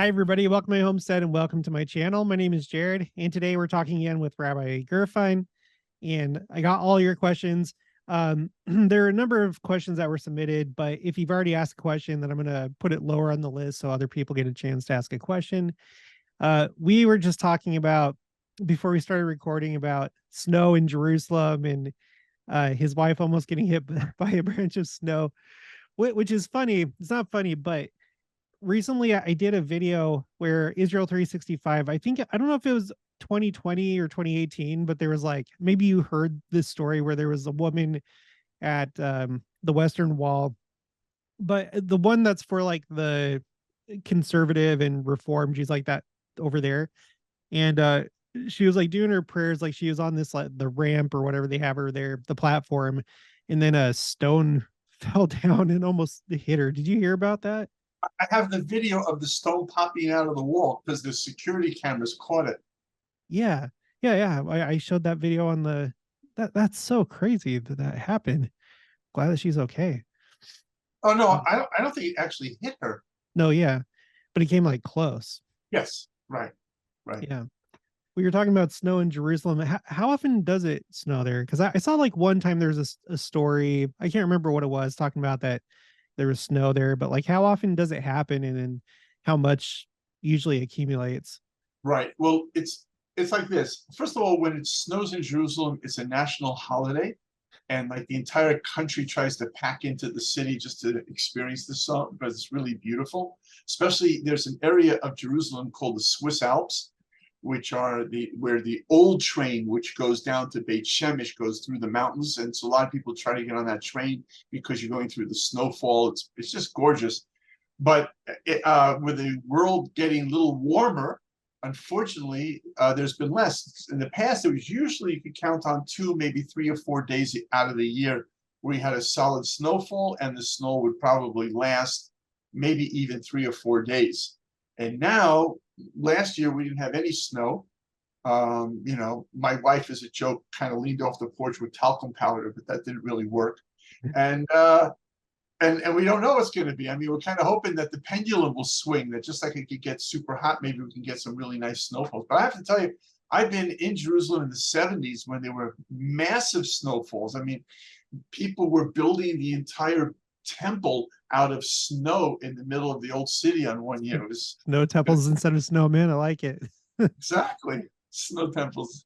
Hi, everybody. Welcome to my homestead and welcome to my channel. My name is Jared, and today we're talking again with Rabbi Gurfein, and I got all your questions. There are a number of questions that were submitted, but if you've already asked a question, then I'm going to put it lower on the list so other people get a chance to ask a question. We were just talking about, before we started recording, about snow in Jerusalem and his wife almost getting hit by a branch of snow, which is funny. It's not funny, but recently I did a video where Israel 365, I don't know if it was 2020 or 2018, but there was like, maybe you heard this story where there was a woman at the Western Wall, but the one that's for like the conservative and reform, she's like that over there. And she was like doing her prayers, like she was on this, like the ramp or whatever they have her there, the platform, and then a stone fell down and almost hit her. Did you hear about that? I have the video of the stone popping out of the wall because the security cameras caught it. Yeah. Yeah. I showed that video on that's so crazy that happened. Glad that she's okay. Oh no, I don't think it actually hit her. No, yeah. But it came like close. Yes, right. Yeah. We were talking about snow in Jerusalem. How often does it snow there? Because I saw like one time there's a story, I can't remember what it was, talking about that there was snow there, but like how often does it happen, and then how much usually accumulates? Right. Well, it's like this. First of all, when it snows in Jerusalem, it's a national holiday, and like the entire country tries to pack into the city just to experience the snow because it's really beautiful. Especially there's an area of Jerusalem called the Swiss Alps, which are where the old train, which goes down to Beit Shemesh, goes through the mountains, and so a lot of people try to get on that train because you're going through the snowfall. It's just gorgeous. But with the world getting a little warmer, unfortunately, there's been less. In the past, it was usually you could count on 2, maybe 3 or 4 days out of the year where you had a solid snowfall, and the snow would probably last maybe even 3 or 4 days. And now, last year we didn't have any snow. My wife, as a joke, kind of leaned off the porch with talcum powder, but that didn't really work. And we don't know what's going to be. I mean, we're kind of hoping that the pendulum will swing, that just like it could get super hot, maybe we can get some really nice snowfalls. But I have to tell you, I've been in Jerusalem in the 70s when there were massive snowfalls. I mean, people were building the entire temple out of snow in the middle of the old city on one year. It was Snow temples instead of snowmen. I like it. exactly snow temples,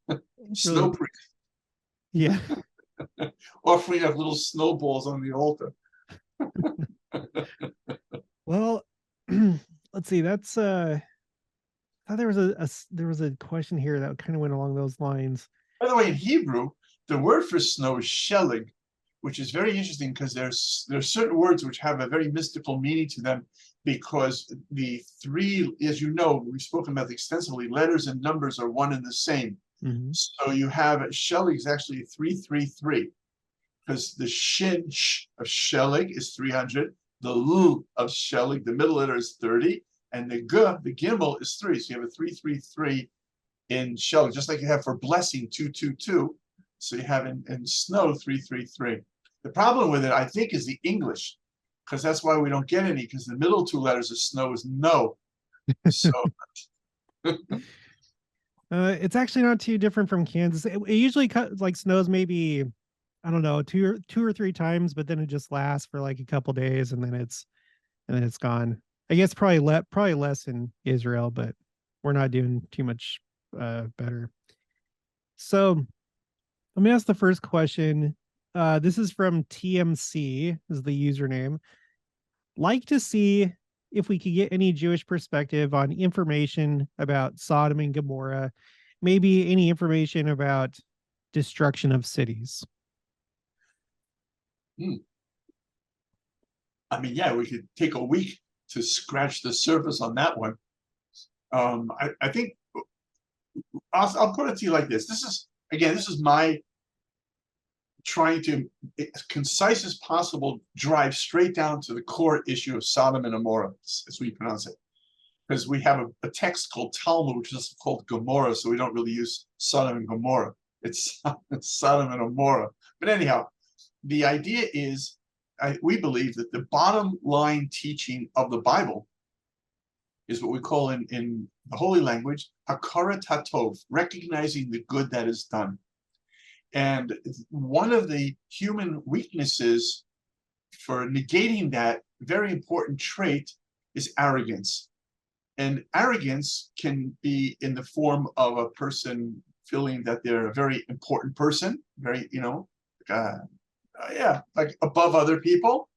snow Really, priests. yeah. Offering up little snowballs on the altar. Well, let's see. That's I thought there was a question here that kind of went along those lines. By the way, in Hebrew, the word for snow is shelig, which is very interesting because there's certain words which have a very mystical meaning to them, because the three, as you know, we've spoken about extensively, letters and numbers are one and the same. Mm-hmm. So you have shelig is actually 333, because the shin of shelig is 300, the l of shelig, the middle letter, is 30, and the gimel is 3. So you have a 333 in shelig, just like you have for blessing 222. So you have in snow 333. The problem with it, I think, is the English, because that's why we don't get any, because the middle 2 letters of snow is no. So It's actually not too different from Kansas. It usually like snows maybe, I don't know, two or three times, but then it just lasts for like a couple days, and then it's gone. I guess probably less in Israel, but we're not doing too much better. So let me ask the first question. This is from TMC, is the username. Like to see if we could get any Jewish perspective on information about Sodom and Gomorrah, maybe any information about destruction of cities. I mean, yeah, we could take a week to scratch the surface on that one. I think I'll put it to you like this. This is my trying to, as concise as possible, drive straight down to the core issue of Sodom and Gomorrah, as we pronounce it. Because we have a text called Talmud, which is called Gomorrah, so we don't really use Sodom and Gomorrah. It's Sodom and Gomorrah. But anyhow, the idea is, we believe that the bottom line teaching of the Bible is what we call in the holy language, hakarat hatov, recognizing the good that is done. And one of the human weaknesses for negating that very important trait is arrogance. And arrogance can be in the form of a person feeling that they're a very important person, very, like above other people.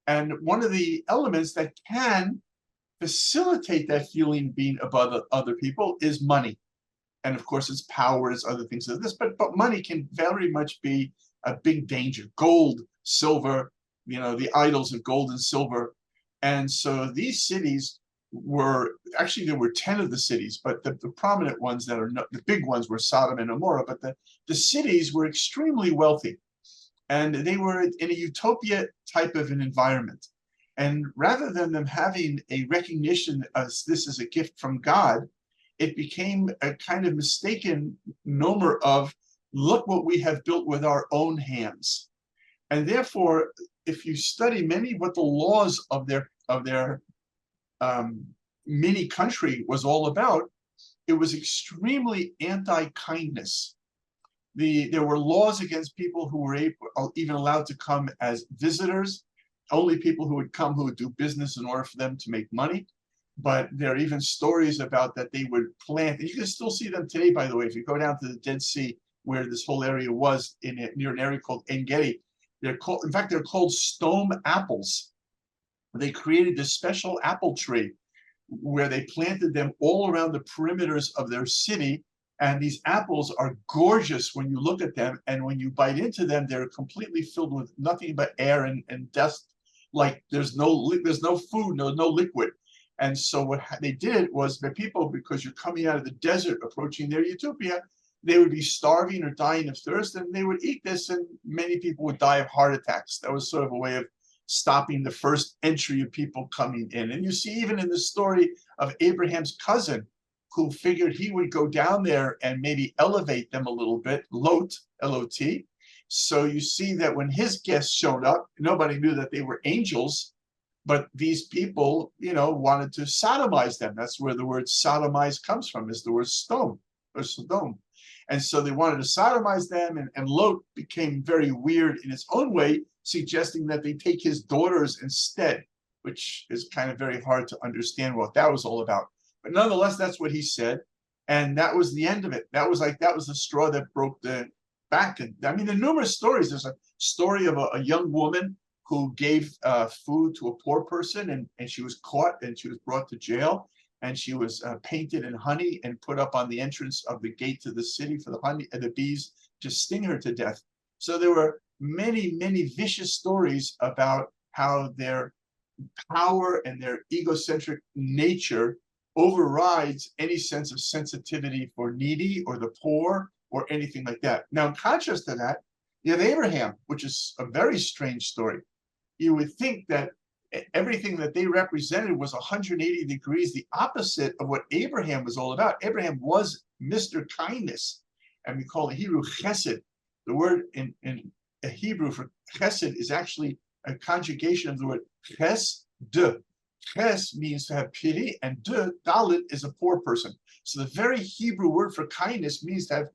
And one of the elements that can facilitate that feeling being above other people is money. And of course, it's power, it's other things like this, but money can very much be a big danger. Gold, silver, the idols of gold and silver. And so these cities were, actually there were 10 of the cities, but the prominent ones that are the big ones were Sodom and Gomorrah, but the cities were extremely wealthy. And they were in a utopia type of an environment. And rather than them having a recognition as this is a gift from God, it became a kind of mistaken nomer of, look what we have built with our own hands. And therefore, if you study many what the laws of their mini country was all about, it was extremely anti-kindness. There were laws against people who were even allowed to come as visitors, only people who would come who would do business in order for them to make money. But there are even stories about that they would plant, and you can still see them today, by the way, if you go down to the Dead Sea, where this whole area was, near an area called En-Gedi. They're called stone apples. They created this special apple tree where they planted them all around the perimeters of their city. And these apples are gorgeous when you look at them. And when you bite into them, they're completely filled with nothing but air and dust. Like there's no food, no liquid. And so what they did was the people, because you're coming out of the desert, approaching their utopia, they would be starving or dying of thirst, and they would eat this, and many people would die of heart attacks. That was sort of a way of stopping the first entry of people coming in. And you see even in the story of Abraham's cousin, who figured he would go down there and maybe elevate them a little bit, Lot, L-O-T. So you see that when his guests showed up, nobody knew that they were angels, but these people, wanted to sodomize them. That's where the word sodomize comes from, is the word stone or Sodom. And so they wanted to sodomize them, and Lot became very weird in his own way, suggesting that they take his daughters instead, which is kind of very hard to understand what that was all about. But nonetheless, that's what he said. And that was the end of it. That was the straw that broke the back. And I mean, there are numerous stories. There's a story of a young woman who gave food to a poor person, and she was caught and she was brought to jail. And she was painted in honey and put up on the entrance of the gate to the city for the bees to sting her to death. So there were many, many vicious stories about how their power and their egocentric nature overrides any sense of sensitivity for needy or the poor or anything like that. Now, in contrast to that, you have Abraham, which is a very strange story. You would think that everything that they represented was 180 degrees the opposite of what Abraham was all about. Abraham was Mr. Kindness, and we call it Hebrew chesed. The word in Hebrew for chesed is actually a conjugation of the word ches, de. Ches means to have pity, and de, dalit, is a poor person. So the very Hebrew word for kindness means to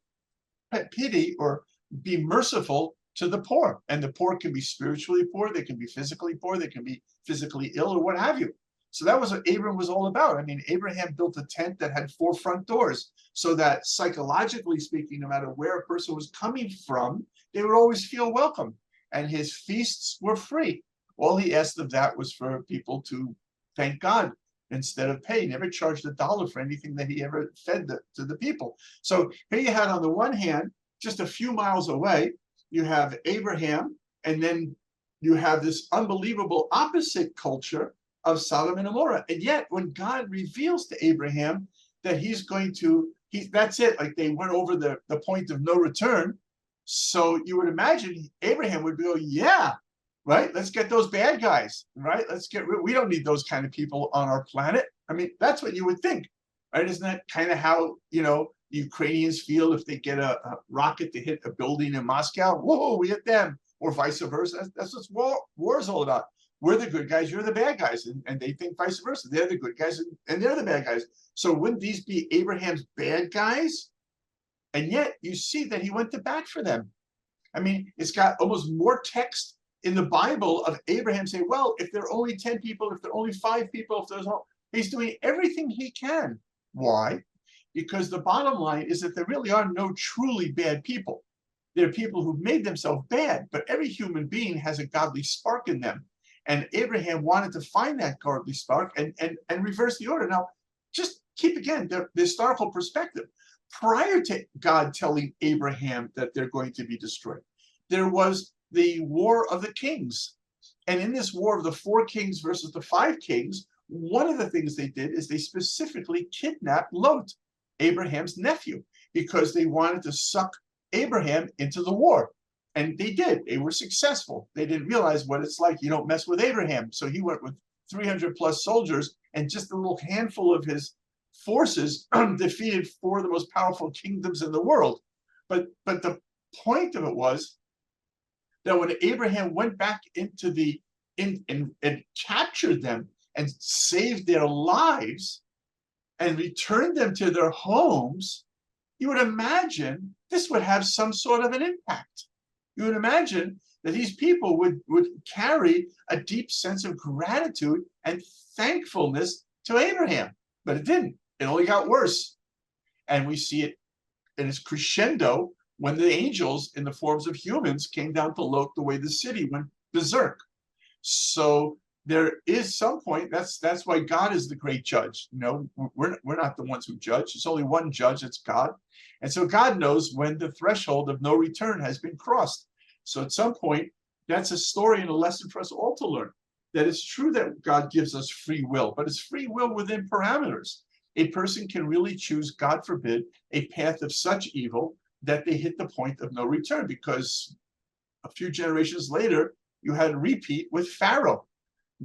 have pity or be merciful to the poor. And the poor can be spiritually poor, they can be physically poor, they can be physically ill, or what have you. So that was what Abraham was all about. I mean, Abraham built a tent that had 4 front doors, so that psychologically speaking, no matter where a person was coming from, they would always feel welcome. And his feasts were free. All he asked of that was for people to thank God instead of pay. He never charged $1 for anything that he ever fed to the people. So here you had, on the one hand, just a few miles away, you have Abraham, and then you have this unbelievable opposite culture of Sodom and Gomorrah. And yet, when God reveals to Abraham that that's it, like they went over the point of no return. So you would imagine Abraham would go, yeah, right, let's get those bad guys, right? We don't need those kind of people on our planet. I mean, that's what you would think, right? Isn't that kind of how, Ukrainians feel if they get a rocket to hit a building in Moscow? Whoa, we hit them, or vice versa. That's what war is all about. we're the good guys, you're the bad guys. And they think vice versa. They're the good guys and they're the bad guys. So wouldn't these be Abraham's bad guys? And yet you see that he went to bat for them. I mean, it's got almost more text in the Bible of Abraham saying, well, if there are only 10 people, if there are only 5 people, if there's all, he's doing everything he can. Why? Because the bottom line is that there really are no truly bad people. There are people who've made themselves bad, but every human being has a godly spark in them. And Abraham wanted to find that godly spark and reverse the order. Now, just keep again the historical perspective. Prior to God telling Abraham that they're going to be destroyed, there was the war of the kings. And in this war of the 4 kings versus the 5 kings, one of the things they did is they specifically kidnapped Lot, Abraham's nephew, because they wanted to suck Abraham into the war. And they did. They were successful. They didn't realize what it's like. You don't mess with Abraham. So he went with 300 plus soldiers, and just a little handful of his forces defeated 4 of the most powerful kingdoms in the world. But the point of it was that when Abraham went back into the and captured them and saved their lives and returned them to their homes, you would imagine this would have some sort of an impact. You would imagine that these people would carry a deep sense of gratitude and thankfulness to Abraham. But it didn't. It only got worse. And we see it in its crescendo when the angels in the forms of humans came down to Lot the way the city went berserk. So there is some point, that's why God is the great judge. You know, we're not the ones who judge. There's only one judge, it's God. And so God knows when the threshold of no return has been crossed. So at some point, that's a story and a lesson for us all to learn. That it's true that God gives us free will, but it's free will within parameters. A person can really choose, God forbid, a path of such evil that they hit the point of no return, because a few generations later, you had a repeat with Pharaoh.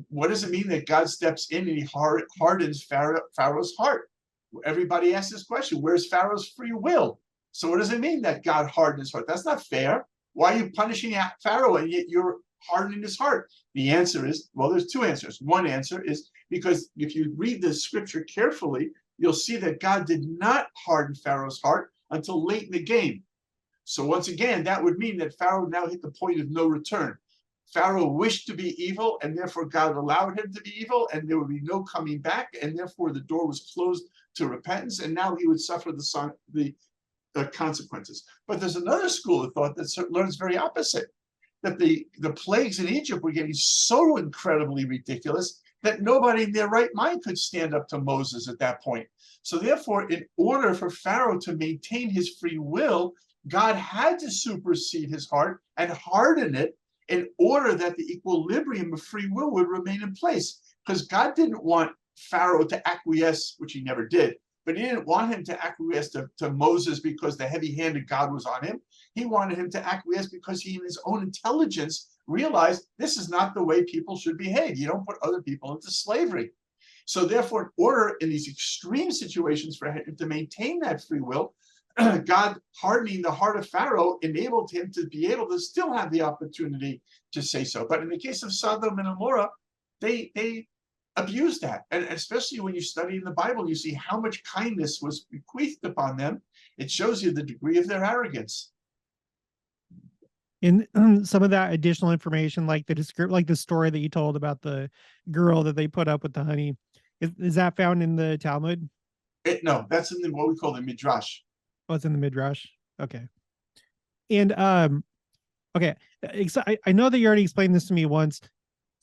What does it mean that God steps in and he hardens Pharaoh's heart? Everybody asks this question, where's Pharaoh's free will? So what does it mean that God hardened his heart? That's not fair. Why are you punishing Pharaoh and yet you're hardening his heart? The answer is, well, there's 2 answers. One answer is because if you read the scripture carefully, you'll see that God did not harden Pharaoh's heart until late in the game. So once again, that would mean that Pharaoh now hit the point of no return. Pharaoh wished to be evil, and therefore God allowed him to be evil, and there would be no coming back, and therefore the door was closed to repentance, and now he would suffer the consequences. But there's another school of thought that learns very opposite, that the plagues in Egypt were getting so incredibly ridiculous that nobody in their right mind could stand up to Moses at that point. So therefore, in order for Pharaoh to maintain his free will, God had to supersede his heart and harden it in order that the equilibrium of free will would remain in place. Because God didn't want Pharaoh to acquiesce, which he never did, but he didn't want him to acquiesce to Moses because the heavy hand of God was on him. He wanted him to acquiesce because he, in his own intelligence, realized this is not the way people should behave. You don't put other people into slavery. So therefore, in order in these extreme situations for him to maintain that free will, God hardening the heart of Pharaoh enabled him to be able to still have the opportunity to say so. But in the case of Sodom and Gomorrah, they abused that. And especially when you study in the Bible, you see how much kindness was bequeathed upon them. It shows you the degree of their arrogance. In some of that additional information, like the story that you told about the girl that they put up with the honey, is that found in the Talmud? No, that's in what we call the Midrash. Oh, it's in the Midrash. Okay. And okay, I know that you already explained this to me once,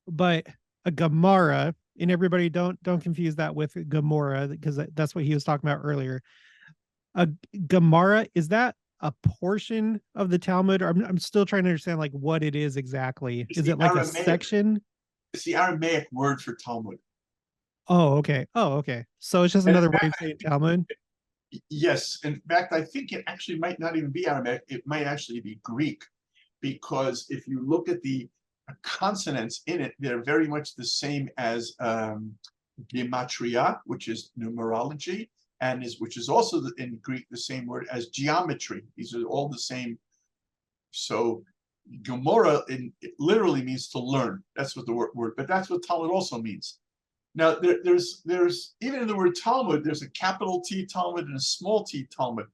but a Gemara, and everybody don't confuse that with Gomorrah, because that's what he was talking about earlier. A Gemara, is that a portion of the Talmud? Or I'm still trying to understand like what it is exactly. Is it like a section? It's the Aramaic word for Talmud. Oh, okay. Oh, okay. So it's just another way of saying Talmud. Yes. In fact, I think it actually might not even be Aramaic. It might actually be Greek, because if you look at the consonants in it, they're very much the same as gematria, which is numerology, and which is also in Greek the same word as geometry. These are all the same. So Gomorrah it literally means to learn. That's what the word, but that's what Talmud also means. Now, there's even in the word Talmud, there's a capital T Talmud and a small t Talmud.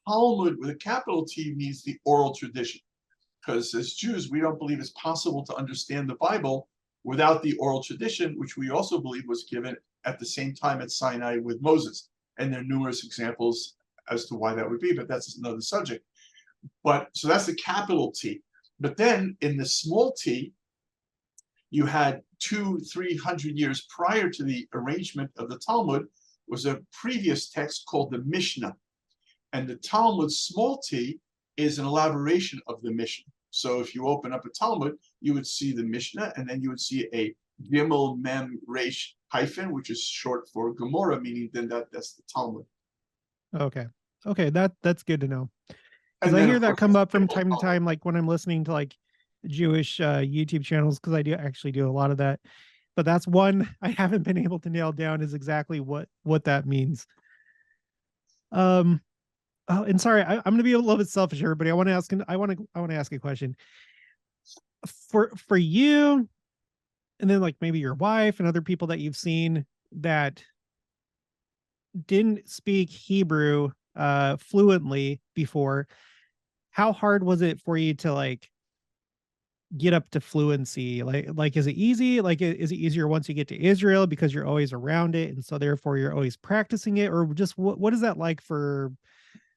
Talmud with a capital T means the oral tradition, because as Jews, we don't believe it's possible to understand the Bible without the oral tradition, which we also believe was given at the same time at Sinai with Moses. And there are numerous examples as to why that would be, but that's another subject. But so that's the capital T. But then in the small t, you had 200-300 years prior to the arrangement of the Talmud was a previous text called the Mishnah. And the Talmud small t is an elaboration of the Mishnah. So if you open up a Talmud, you would see the Mishnah, and then you would see a Gimel Mem Resh hyphen, which is short for Gomorrah, meaning then that's the Talmud. Okay. Okay, that's good to know. And Because I then, hear of that course, come there's up from Gimel time to Talmud. time, like when I'm listening to like Jewish YouTube channels, because I do actually do a lot of that. But that's one I haven't been able to nail down is exactly what that means. Oh, and sorry, I'm going to be a little bit selfish, everybody. I want to ask a question for you, and then like maybe your wife and other people that you've seen that didn't speak Hebrew fluently before. How hard was it for you to like get up to fluency? Like is it easy? Like is it easier once you get to Israel because you're always around it and so therefore you're always practicing it, or just what is that like for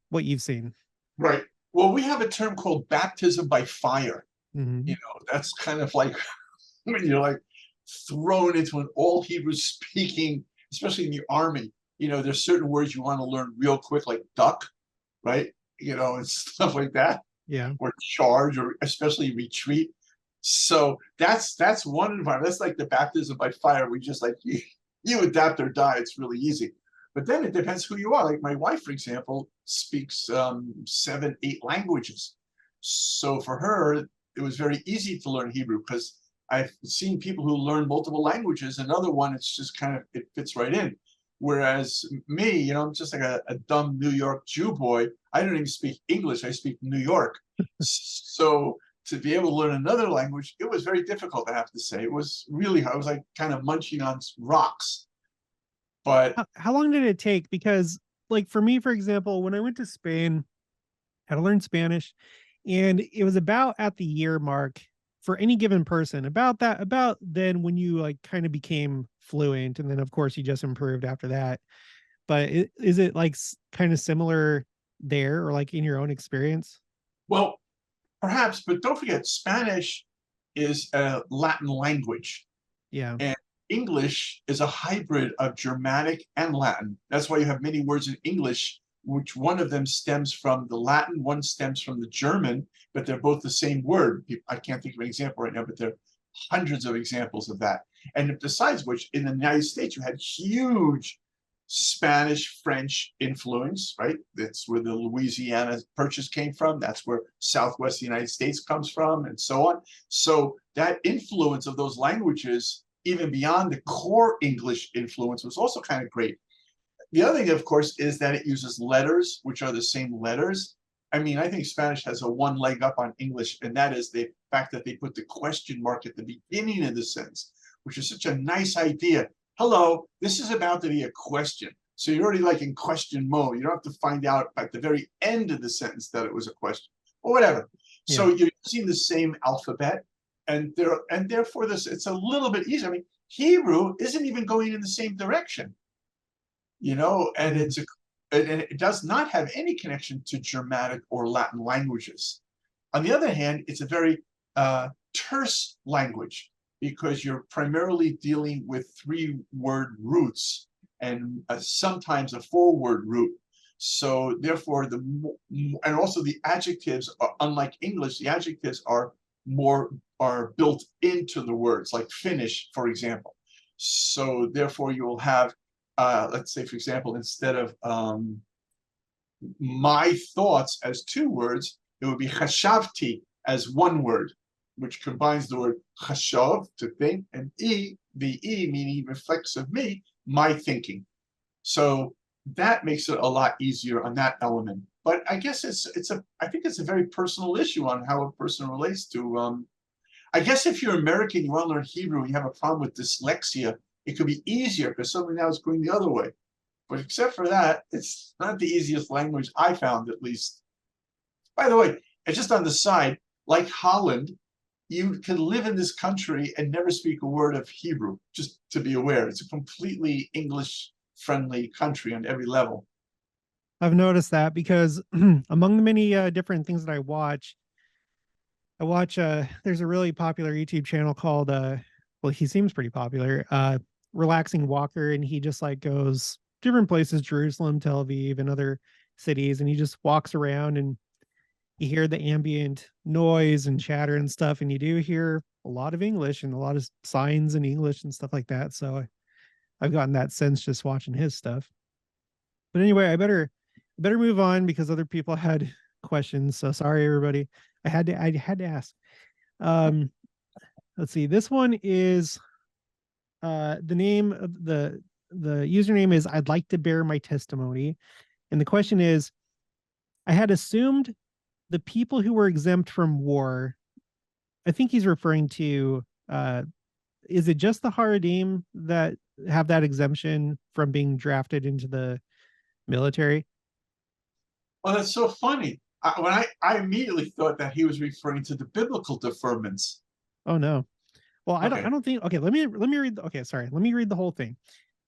what you've seen? Right. Well, we have a term called baptism by fire. Mm-hmm. That's kind of like when you're like thrown into an all Hebrew speaking, especially in the army. There's certain words you want to learn real quick, like duck, right? And stuff like that, Yeah. or charge, or especially retreat. So that's one environment. That's like the baptism by fire. We just like you adapt or die. It's really easy. But then it depends who you are. Like my wife, for example, speaks 7, 8 languages. So for her, it was very easy to learn Hebrew because I've seen people who learn multiple languages. Another one, it's just kind of, it fits right in. Whereas me, I'm just like a dumb New York Jew boy. I don't even speak English. I speak New York. So to be able to learn another language, it was very difficult, I have to say. It was really, I was like kind of munching on rocks. But How long did it take? Because like for me, for example, when I went to Spain, I had to learn Spanish, and it was about at the year mark for any given person, about then when you like kind of became fluent, and then of course you just improved after that. But is it like kind of similar there, or like in your own experience? well, perhaps, but don't forget, Spanish is a Latin language, Yeah. and English is a hybrid of Germanic and Latin. That's why you have many words in English, which one of them stems from the Latin, one stems from the German, but they're both the same word. I can't think of an example right now, but there are hundreds of examples of that. And besides which, in the United States, you had huge Spanish, French influence, right? That's where the Louisiana Purchase came from. That's where Southwest United States comes from, and so on. So that influence of those languages, even beyond the core English influence, was also kind of great. The other thing, of course, is that it uses letters, which are the same letters. I mean, I think Spanish has a one leg up on English, and that is the fact that they put the question mark at the beginning of the sentence, which is such a nice idea. Hello, this is about to be a question. So you're already like in question mode. You don't have to find out at the very end of the sentence that it was a question or whatever. Yeah. So you're using the same alphabet, and therefore it's a little bit easier. I mean, Hebrew isn't even going in the same direction, and it does not have any connection to Germanic or Latin languages. On the other hand, it's a very terse language because you're primarily dealing with 3-word roots and sometimes a 4-word root. So therefore, and also the adjectives are, unlike English, the adjectives are built into the words, like finish, for example. So therefore, you will have, let's say, for example, instead of my thoughts as 2 words, it would be chashavti as 1 word, which combines the word chashav, to think, and the e meaning reflects of me, my thinking. So that makes it a lot easier on that element. But I guess I think it's a very personal issue on how a person relates to. I guess if you're American, you want to learn Hebrew, you have a problem with dyslexia, it could be easier because something now is going the other way. But except for that, it's not the easiest language I found, at least. By the way, and just on the side, like Holland, you can live in this country and never speak a word of Hebrew, just to be aware. It's a completely English-friendly country on every level. I've noticed that because among the many different things that I watch, there's a really popular YouTube channel called well, he seems pretty popular, Relaxing Walker, and he just like goes different places, Jerusalem, Tel Aviv, and other cities, and he just walks around and you hear the ambient noise and chatter and stuff, and you do hear a lot of English and a lot of signs in English and stuff like that. So I've gotten that sense just watching his stuff. But anyway, I better move on because other people had questions. So sorry, everybody. I had to ask. Let's see. This one is the name of the username is I'd like to bear my testimony. And the question is, I had assumed the people who were exempt from war, I think he's referring to, is it just the Haredim that have that exemption from being drafted into the military? Well, that's so funny. I immediately thought that he was referring to the biblical deferments. Oh no. Well, I Okay. don't think, okay, let me read, okay, sorry, let me read the whole thing.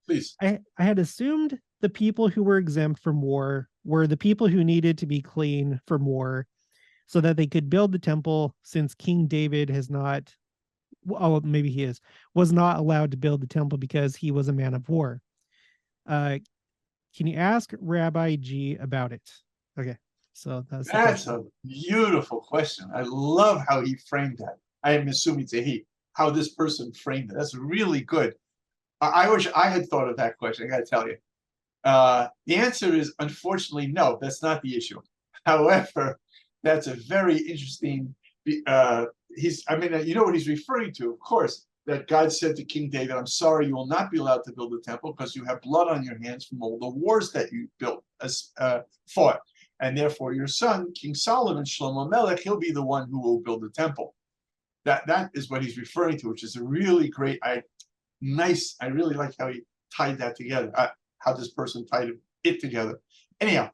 Please. I had assumed the people who were exempt from war were the people who needed to be clean from war so that they could build the temple, since King David has not, oh, maybe he was not allowed to build the temple because he was a man of war. Can you ask Rabbi G about it? Okay, so That's a beautiful question. I love how he framed that. I am assuming it's a he, how this person framed it. That's really good. I wish I had thought of that question, I got to tell you. The answer is, unfortunately, no, that's not the issue. However, that's a very interesting, I mean, you know what he's referring to, of course, that God said to King David, I'm sorry, you will not be allowed to build a temple because you have blood on your hands from all the wars that you fought. And therefore your son, King Solomon, Shlomo Melech, he'll be the one who will build the temple. That is what he's referring to, which is a really great, I really like how he tied that together, how this person tied it together. Anyhow,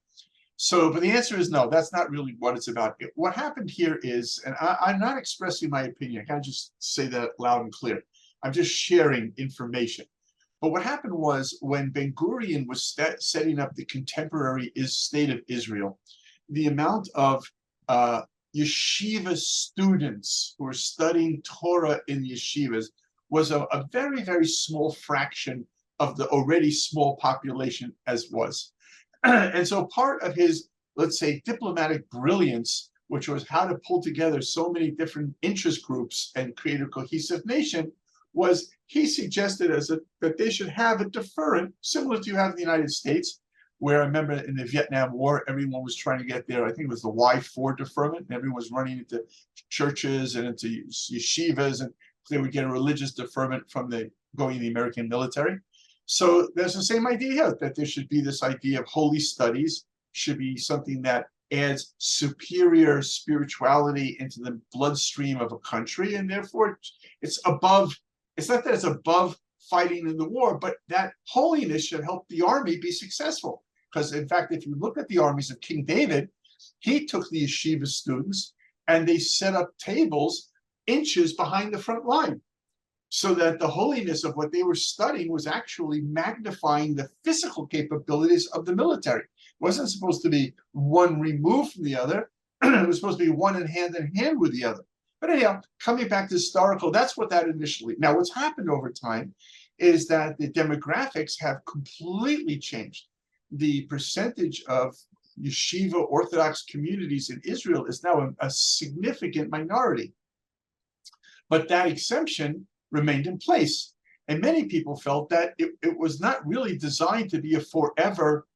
so, but the answer is no, that's not really what it's about. What happened here is, and I'm not expressing my opinion, I can't just say that loud and clear. I'm just sharing information. But what happened was when Ben Gurion was setting up the contemporary state of Israel, the amount of yeshiva students who were studying Torah in yeshivas was a very, very small fraction of the already small population as was. And so part of his, let's say, diplomatic brilliance, which was how to pull together so many different interest groups and create a cohesive nation, was he suggested that they should have a deferrent, similar to you have in the United States, where I remember in the Vietnam War, everyone was trying to get there. I think it was the Y4 deferment, and everyone was running into churches and into yeshivas, and they would get a religious deferment from going in the American military. So there's the same idea here, that there should be this idea of holy studies, should be something that adds superior spirituality into the bloodstream of a country, and therefore it's above, it's not that it's above fighting in the war, but that holiness should help the army be successful. Because in fact, if you look at the armies of King David, he took the yeshiva students and they set up tables inches behind the front line, so that the holiness of what they were studying was actually magnifying the physical capabilities of the military. It wasn't supposed to be one removed from the other. It was supposed to be one in hand with the other. But anyhow, coming back to historical, that's what that initially. Now, what's happened over time is that the demographics have completely changed. The percentage of yeshiva Orthodox communities in Israel is now a significant minority. But that exemption remained in place. And many people felt that it was not really designed to be a forever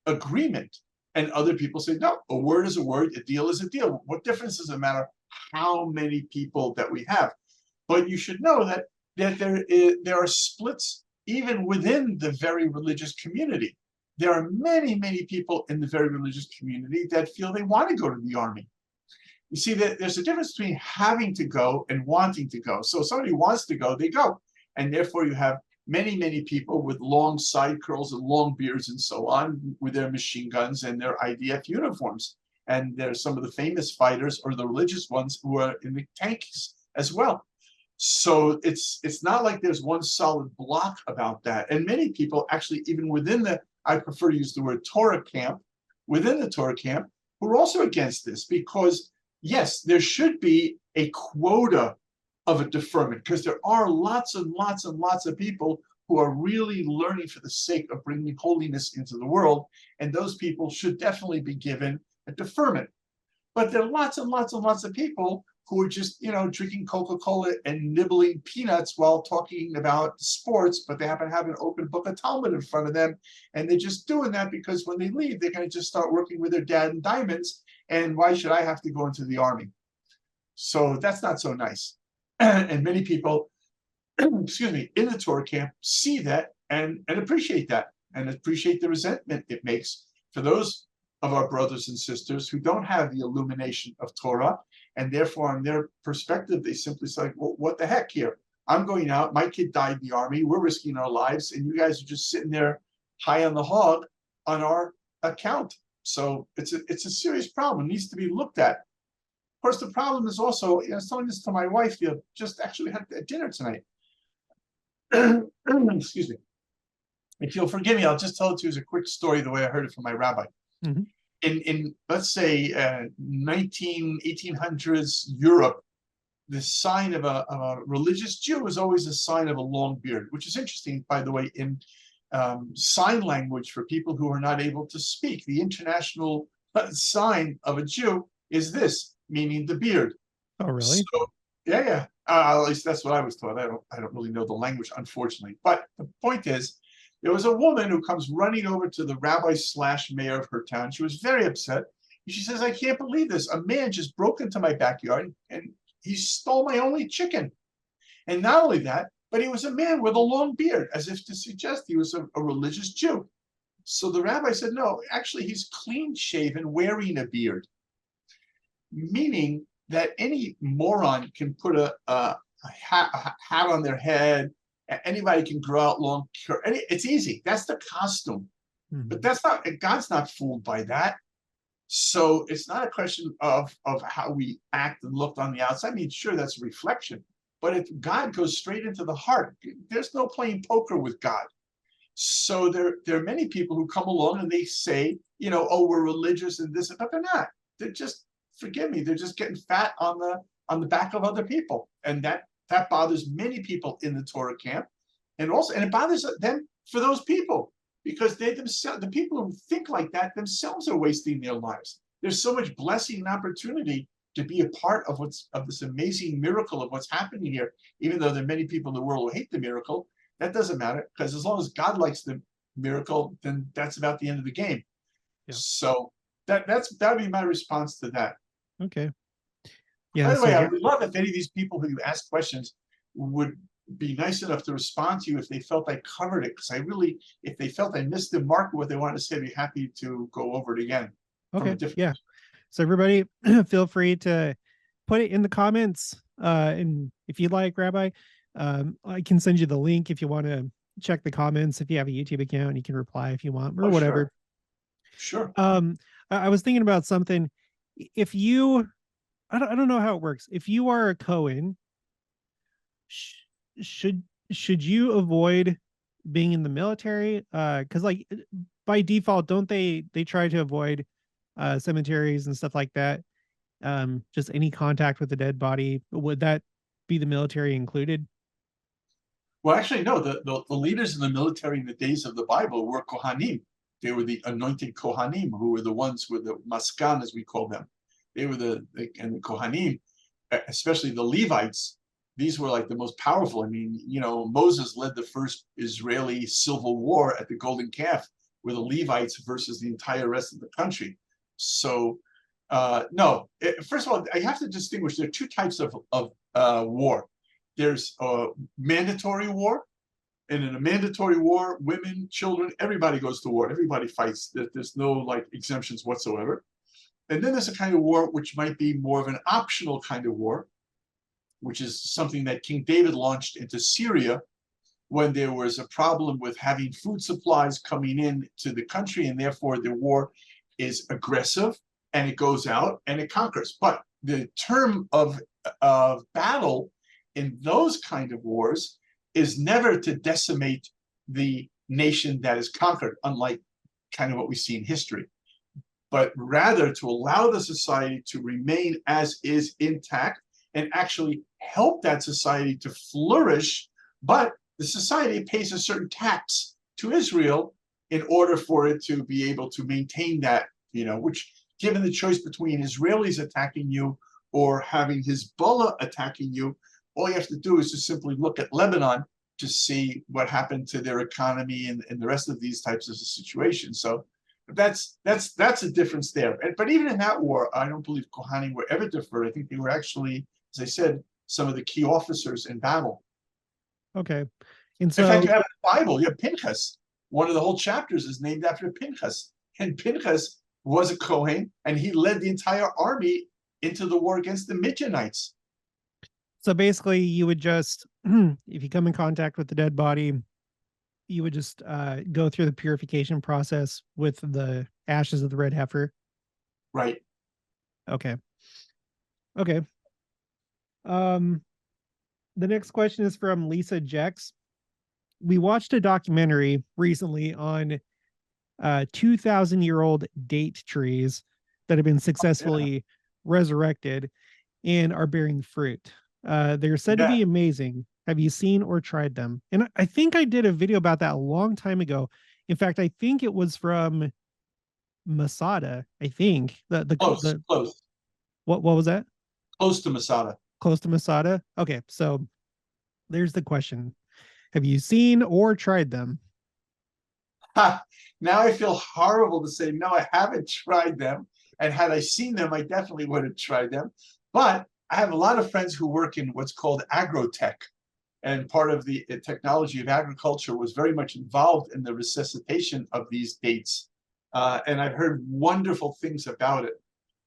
agreement. And other people say, no, a word is a word, a deal is a deal. What difference does it matter how many people that we have? But you should know that there are splits even within the very religious community. there are many, many people in the very religious community that feel they want to go to the army. You see that there's a difference between having to go and wanting to go. So if somebody wants to go, they go. And therefore you have many, many people with long side curls and long beards and so on with their machine guns and their IDF uniforms. And there's some of the famous fighters or the religious ones who are in the tanks as well. So it's not like there's one solid block about that. And many people actually, even within the, I prefer to use the word Torah camp, within the Torah camp, who are also against this, because yes, there should be a quota of a deferment, because there are lots and lots and lots of people who are really learning for the sake of bringing holiness into the world, and those people should definitely be given a deferment. But there are lots and lots and lots of people who are just, drinking Coca-Cola and nibbling peanuts while talking about sports, but they happen to have an open book of Talmud in front of them, and they're just doing that because when they leave, they're going to just start working with their dad in diamonds, and why should I have to go into the army? So that's not so nice. And many people, excuse me, in the Torah camp see that and appreciate that, and appreciate the resentment it makes for those of our brothers and sisters who don't have the illumination of Torah, and therefore on their perspective, they simply say, well, what the heck here? I'm going out, my kid died in the army, we're risking our lives, and you guys are just sitting there high on the hog on our account. So it's a serious problem. It needs to be looked at. Of course, the problem is also, I was telling this to my wife, just actually had dinner tonight. Excuse me. If you'll forgive me, I'll just tell it to you as a quick story, the way I heard it from my rabbi. Mm-hmm. In let's say 1800s Europe, the sign of a religious Jew is always a sign of a long beard, which is interesting, by the way, in sign language for people who are not able to speak. The international sign of a Jew is this, meaning the beard. Oh, really? So, yeah. At least that's what I was taught. I don't really know the language, unfortunately. But the point is, there was a woman who comes running over to the rabbi/mayor of her town. She was very upset. And she says, I can't believe this. A man just broke into my backyard and he stole my only chicken. And not only that, but he was a man with a long beard, as if to suggest he was a religious Jew. So the rabbi said, no, actually, he's clean shaven, wearing a beard. Meaning that any moron can put a hat on their head. Anybody can grow out long hair. It's easy. That's the costume. Mm-hmm. But that's not, God's not fooled by that. So it's not a question of how we act and look on the outside. I mean, sure, that's a reflection. But if God goes straight into the heart, there's no playing poker with God. So there are many people who come along and they say, oh, we're religious and this, but they're not. They're just, forgive me, they're just getting fat on the back of other people. And that bothers many people in the Torah camp. And it bothers them for those people, because they themselves, the people who think like that themselves are wasting their lives. There's so much blessing and opportunity to be a part of this amazing miracle of what's happening here, even though there are many people in the world who hate the miracle. That doesn't matter, because as long as God likes the miracle, then that's about the end of the game. Yeah. So that would be my response to that. Okay. Yeah. By the way, I would love if any of these people who you ask questions would be nice enough to respond to you if they felt I covered it, because if they felt I missed the mark what they wanted to say, I'd be happy to go over it again. Okay. Yeah. So everybody, feel free to put it in the comments. And if you'd like, Rabbi, I can send you the link if you want to check the comments. If you have a YouTube account, you can reply if you want, or whatever. Sure. I was thinking about something. If you, I don't know how it works. If you are a Cohen, should you avoid being in the military? Because like by default, don't they try to avoid cemeteries and stuff like that? Just any contact with a dead body, would that be the military included? Well, actually, no. The leaders in the military in the days of the Bible were Kohanim. They were the anointed Kohanim, who were the ones with the maskan, as we call them. They were the Kohanim, especially the Levites. These were like the most powerful. I mean, Moses led the first Israeli civil war at the Golden Calf with the Levites versus the entire rest of the country. So, no. First of all, I have to distinguish. There are two types of war. There's mandatory war, And in a mandatory war, women, children, everybody goes to war. Everybody fights. There's no like exemptions whatsoever. And then there's a kind of war which might be more of an optional kind of war, which is something that King David launched into Syria when there was a problem with having food supplies coming in to the country, and therefore the war is aggressive, and it goes out and it conquers. But the term of battle in those kind of wars is never to decimate the nation that is conquered, unlike kind of what we see in history, but rather to allow the society to remain as is intact and actually help that society to flourish. But the society pays a certain tax to Israel in order for it to be able to maintain that, which, given the choice between Israelis attacking you or having Hezbollah attacking you, all you have to do is to simply look at Lebanon to see what happened to their economy and the rest of these types of situations. So that's a difference there. But even in that war, I don't believe Kohanim were ever deferred. I think they were actually, as I said, some of the key officers in battle. Okay. And so, in fact, you have a Bible, you have Pinchas. One of the whole chapters is named after Pinchas. And Pinchas was a Kohen, and he led the entire army into the war against the Midianites. So basically, you would just, if you come in contact with the dead body, you would just go through the purification process with the ashes of the red heifer. Right. Okay. Okay. The next question is from Lisa Jex. We watched a documentary recently on 2,000-year-old date trees that have been successfully resurrected and are bearing fruit. They're said to be amazing. Have you seen or tried them? And I think I did a video about that a long time ago. In fact, I think it was from Masada. I think Close. What was that? Close to Masada. Close to Masada. Okay, so there's the question: have you seen or tried them? Now I feel horrible to say no. I haven't tried them, and had I seen them, I definitely would have tried them. But I have a lot of friends who work in what's called agrotech, and part of the technology of agriculture was very much involved in the resuscitation of these dates. And I've heard wonderful things about it.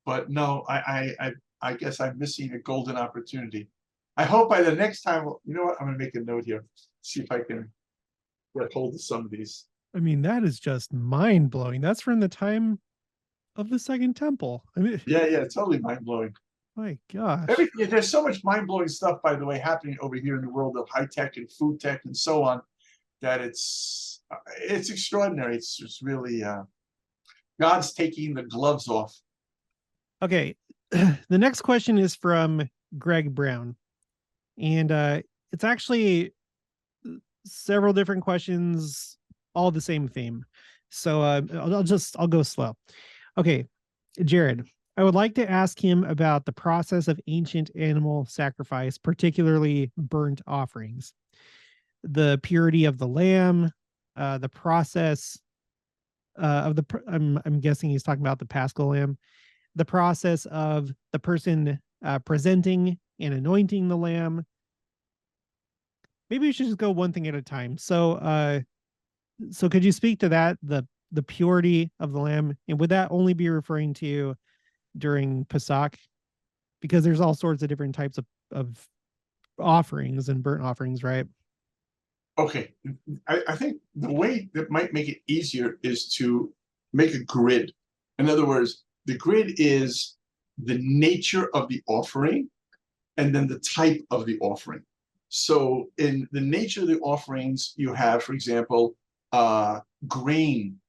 But no, I guess I'm missing a golden opportunity. I hope by the next time, you know what? I'm going to make a note here, see if I can get hold of some of these. I mean, that is just mind blowing. That's from the time of the Second Temple. I mean, yeah, totally mind blowing. My gosh. There's so much mind-blowing stuff, by the way, happening over here in the world of high tech and food tech and so on, that it's extraordinary. It's just really God's taking the gloves off. Okay. The next question is from Greg Brown. And it's actually several different questions, all the same theme. So I'll go slow. Okay, Jared, I would like to ask him about the process of ancient animal sacrifice, particularly burnt offerings, the purity of the lamb, the process of the, I'm guessing he's talking about the Paschal lamb, the process of the person presenting and anointing the lamb. Maybe we should just go one thing at a time. So could you speak to that, the purity of the lamb, and would that only be referring to during Pesach? Because there's all sorts of different types of offerings and burnt offerings, right? Okay. I think the way that might make it easier is to make a grid. In other words, the grid is the nature of the offering and then the type of the offering. So in the nature of the offerings, you have, for example, grain.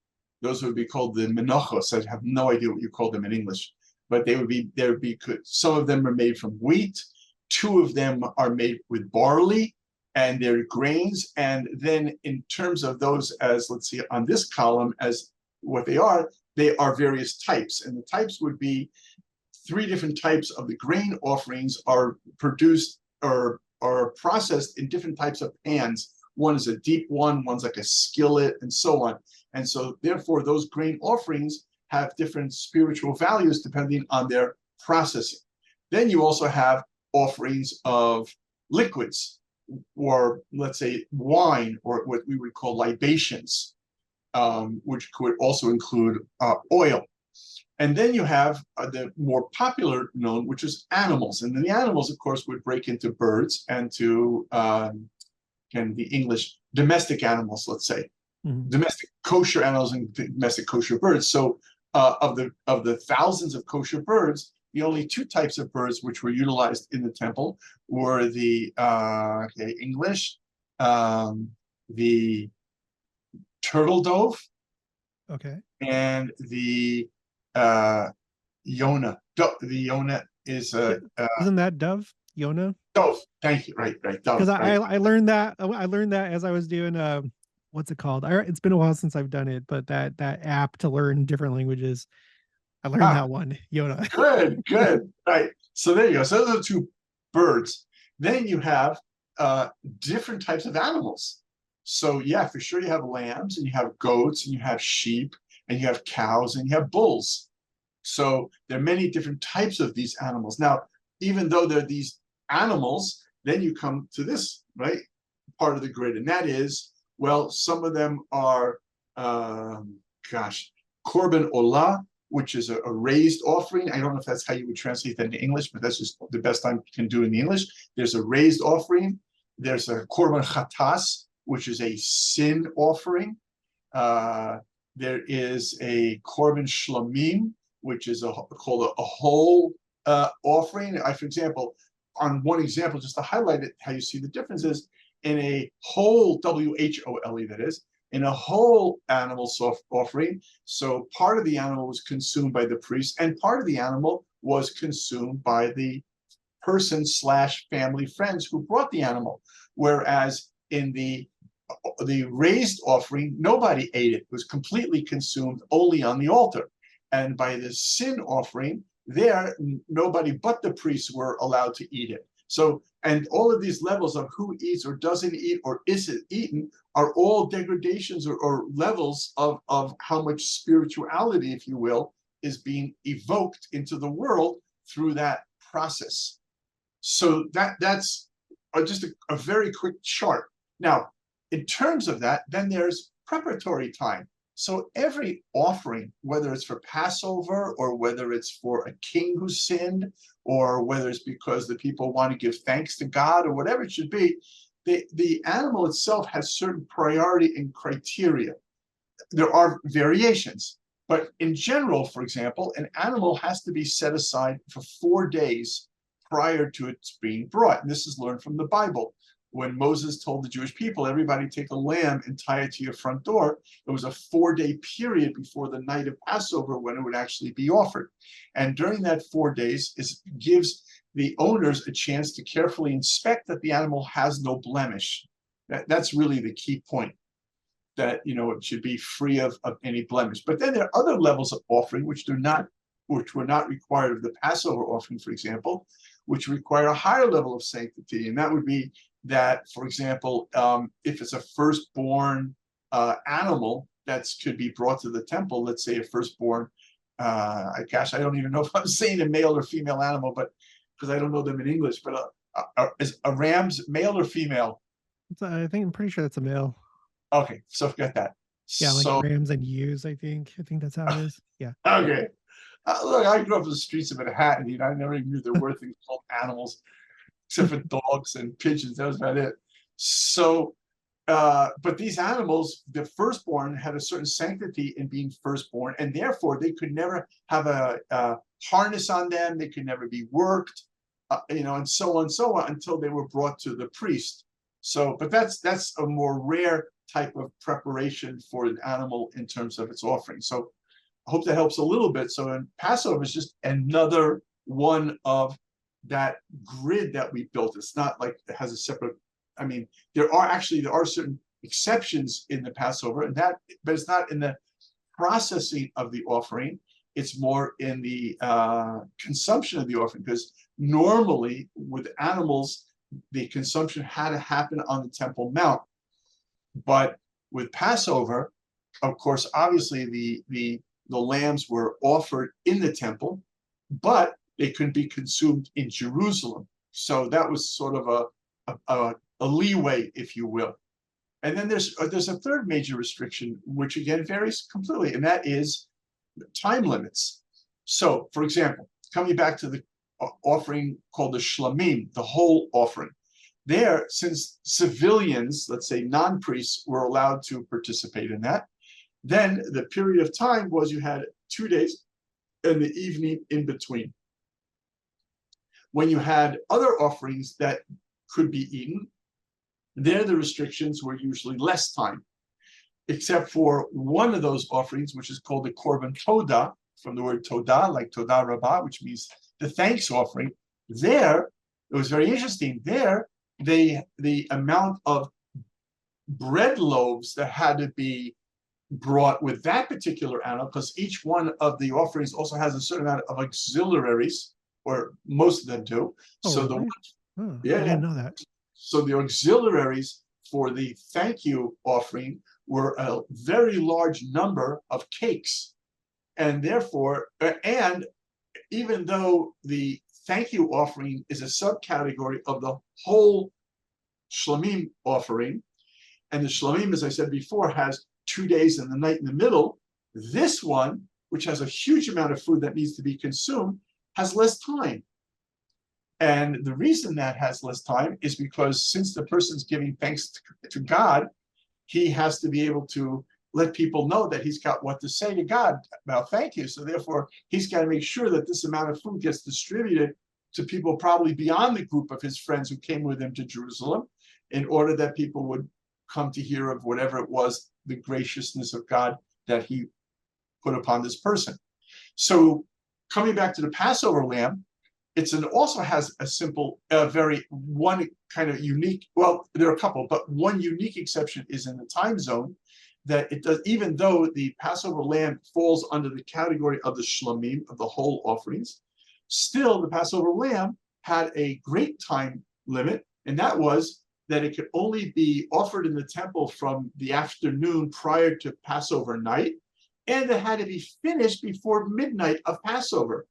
Those would be called the menachos. I have no idea what you call them in English, but there would be some of them are made from wheat, two of them are made with barley, and they're grains. And then in terms of those, as let's see on this column, as what they are various types, and the types would be three different types of the grain offerings are produced or processed in different types of pans. One is a deep one, one's like a skillet, and so on. And so therefore those grain offerings have different spiritual values depending on their processing. Then you also have offerings of liquids. or let's say wine, or what we would call libations, which could also include oil. And then you have the more popular known, which is animals. And then the animals, of course, would break into birds and to, again, the English domestic animals, let's say, domestic kosher animals and domestic kosher birds. So of the thousands of kosher birds, the only two types of birds which were utilized in the temple were the English, the turtle dove, and the Yona. The Yona is isn't that dove? Yona? Dove. Thank you. Right. Dove. Because right. I learned that as I was doing what's it called? It's been a while since I've done it, but that app to learn different languages. I learned that one, Yona. Good. Right. So there you go. So those are two birds. Then you have different types of animals. So yeah, for sure you have lambs, and you have goats, and you have sheep, and you have cows, and you have bulls. So there are many different types of these animals. Now, even though they're these animals, then you come to this, right, part of the grid, and that is, well, some of them are, korban olah, which is a raised offering. I don't know if that's how you would translate that into English, but that's just the best I can do in the English. There's a raised offering. There's a korban chatas, which is a sin offering. There is a korban shlamim, which is called a whole offering. For example, on one example, just to highlight it, how you see the differences, in a whole, W-H-O-L-E, that is, in a whole animal offering, so part of the animal was consumed by the priest, and part of the animal was consumed by the person/family friends who brought the animal. Whereas in the raised offering, nobody ate it. It was completely consumed only on the altar. And by the sin offering, there, nobody but the priests were allowed to eat it. So, and all of these levels of who eats or doesn't eat or isn't eaten are all degradations or levels of how much spirituality, if you will, is being evoked into the world through that process. So that's just a very quick chart. Now, in terms of that, then there's preparatory time. So every offering, whether it's for Passover or whether it's for a king who sinned, or whether it's because the people want to give thanks to God, or whatever it should be, the animal itself has certain priority and criteria. There are variations, but in general, for example, an animal has to be set aside for 4 days prior to its being brought. And this is learned from the Bible. When Moses told the Jewish people, everybody take a lamb and tie it to your front door, it was a 4-day period before the night of Passover when it would actually be offered. And during that 4 days, it gives the owners a chance to carefully inspect that the animal has no blemish. That's really the key point, that, you know, it should be free of any blemish. But then there are other levels of offering which were not required of the Passover offering, for example, which require a higher level of sanctity. And that would be that, for example, if it's a firstborn animal that could be brought to the temple, let's say a firstborn, I don't even know if I'm saying a male or female animal, but because I don't know them in English, but is a ram's male or female? I'm pretty sure that's a male. Okay, so forget that. Yeah, like rams and ewes, I think that's how it is. Yeah. Okay. Look, I grew up in the streets of Manhattan. You know, I never even knew there were things called animals, except for dogs and pigeons. That was about it. So, but these animals, the firstborn, had a certain sanctity in being firstborn, and therefore they could never have a harness on them. They could never be worked, and so on until they were brought to the priest. So, but that's a more rare type of preparation for an animal in terms of its offering. So I hope that helps a little bit. So in Passover is just another one of that grid that we built. It's not like it has a separate, I mean, there are certain exceptions in the Passover, but it's not in the processing of the offering. It's more in the consumption of the offering, because normally with animals, the consumption had to happen on the Temple Mount. But with Passover, of course, obviously the lambs were offered in the temple, but they couldn't be consumed in Jerusalem. So that was sort of a a leeway, if you will. And then there's a third major restriction, which again varies completely, and that is time limits. So, for example, coming back to the offering called the shlamim, the whole offering, there, since civilians, let's say non-priests, were allowed to participate in that, then the period of time was you had 2 days and the evening in between. When you had other offerings that could be eaten, there the restrictions were usually less time, except for one of those offerings, which is called the Korban Todah, from the word Todah, like Todah Rabbah, which means the thanks offering. There, it was very interesting. There, the amount of bread loaves that had to be brought with that particular animal, because each one of the offerings also has a certain amount of auxiliaries, or most of them do. Oh, so really? Yeah, I didn't know that. So the auxiliaries for the thank you offering were a very large number of cakes. And therefore, and even though the thank you offering is a subcategory of the whole shlamim offering, and the shlamim, as I said before, has 2 days and the night in the middle, this one, which has a huge amount of food that needs to be consumed, has less time. And the reason that has less time is because since the person's giving thanks to God, he has to be able to let people know that he's got what to say to God about thank you. So therefore, he's got to make sure that this amount of food gets distributed to people probably beyond the group of his friends who came with him to Jerusalem, in order that people would come to hear of whatever it was, the graciousness of God that he put upon this person. So coming back to the Passover lamb, also has a simple, very one kind of unique, well, there are a couple, but one unique exception is in the time zone, that it does, even though the Passover lamb falls under the category of the shlamim, of the whole offerings, still the Passover lamb had a great time limit, and that was that it could only be offered in the temple from the afternoon prior to Passover night, and it had to be finished before midnight of Passover.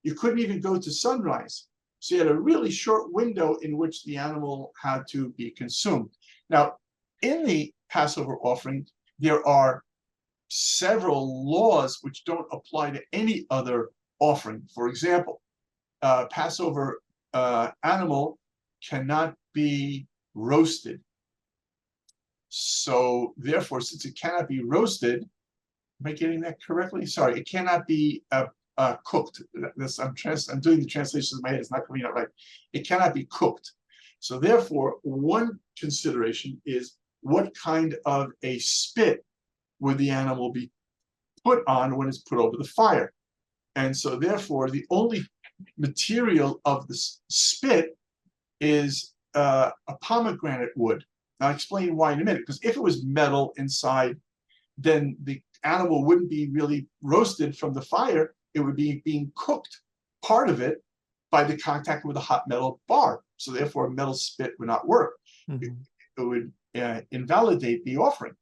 You couldn't even go to sunrise. So you had a really short window in which the animal had to be consumed. Now, in the Passover offering, there are several laws which don't apply to any other offering. For example, Passover animal cannot be roasted. So therefore, since it cannot be roasted, am I getting that correctly? Sorry, it cannot be cooked. I'm doing the translations in my head. It's not coming out right. It cannot be cooked. So therefore, one consideration is what kind of a spit would the animal be put on when it's put over the fire. And so therefore, the only material of the spit is a pomegranate wood. I'll explain why in a minute, because if it was metal inside, then the animal wouldn't be really roasted from the fire. It would be being cooked, part of it, by the contact with a hot metal bar. So therefore, a metal spit would not work. It would invalidate the offering.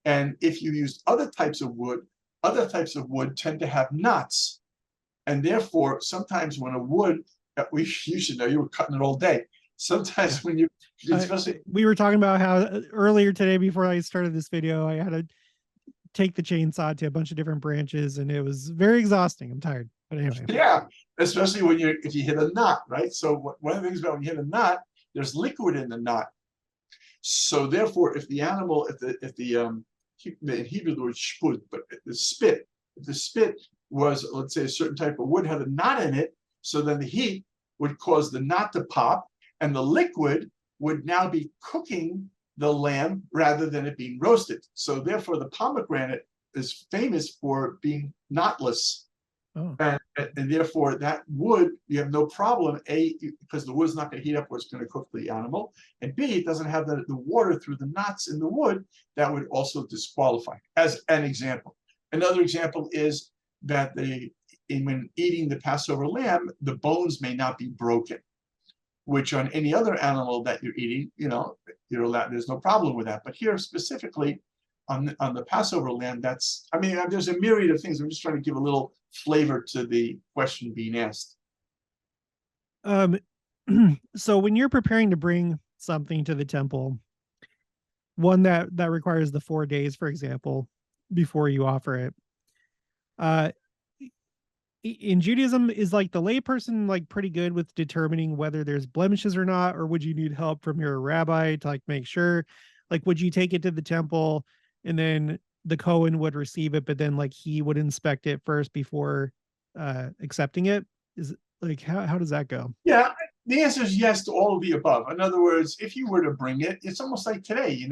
And if you use other types of wood tend to have knots. And therefore, sometimes when a wood, you should know, you were cutting it all day. Sometimes when you, especially we were talking about how earlier today, before I started this video, I had to take the chainsaw to a bunch of different branches, and it was very exhausting. I'm tired, but anyway. Yeah, especially when if you hit a knot, right? So one of the things about when you hit a knot, there's liquid in the knot. So therefore, if the animal, in Hebrew the word shput, but if the spit was, let's say, a certain type of wood had a knot in it, so then the heat would cause the knot to pop, and the liquid would now be cooking the lamb rather than it being roasted. So therefore, the pomegranate is famous for being knotless. Oh. And therefore, that wood, you have no problem, A, because the wood's not going to heat up where it's going to cook the animal, and B, it doesn't have the water through the knots in the wood that would also disqualify, as an example. Another example is that when eating the Passover lamb, the bones may not be broken, which on any other animal that you're eating, you're allowed, there's no problem with that. But here specifically on the Passover lamb, there's a myriad of things. I'm just trying to give a little flavor to the question being asked. So when you're preparing to bring something to the temple, one that requires the 4 days, for example, before you offer it. In Judaism, is like the layperson like pretty good with determining whether there's blemishes or not, or would you need help from your rabbi to like make sure? Like, would you take it to the temple and then the Cohen would receive it, but then like he would inspect it first before accepting it? Is like how does that go? Yeah, the answer is yes to all of the above. In other words, if you were to bring it, it's almost like today.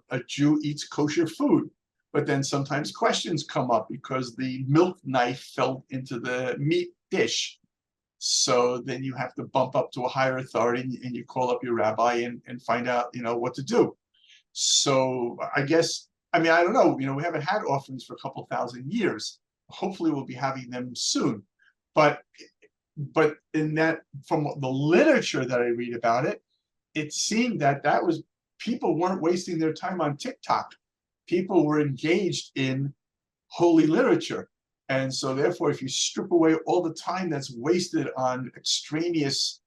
A Jew eats kosher food, but then sometimes questions come up because the milk knife fell into the meat dish. So then you have to bump up to a higher authority and you call up your rabbi and find out, what to do. So I guess, I mean, I don't know, we haven't had offerings for a couple thousand years. Hopefully we'll be having them soon. But in that, from the literature that I read about it, it seemed that people weren't wasting their time on TikTok. People were engaged in holy literature. And so therefore, if you strip away all the time that's wasted on extraneous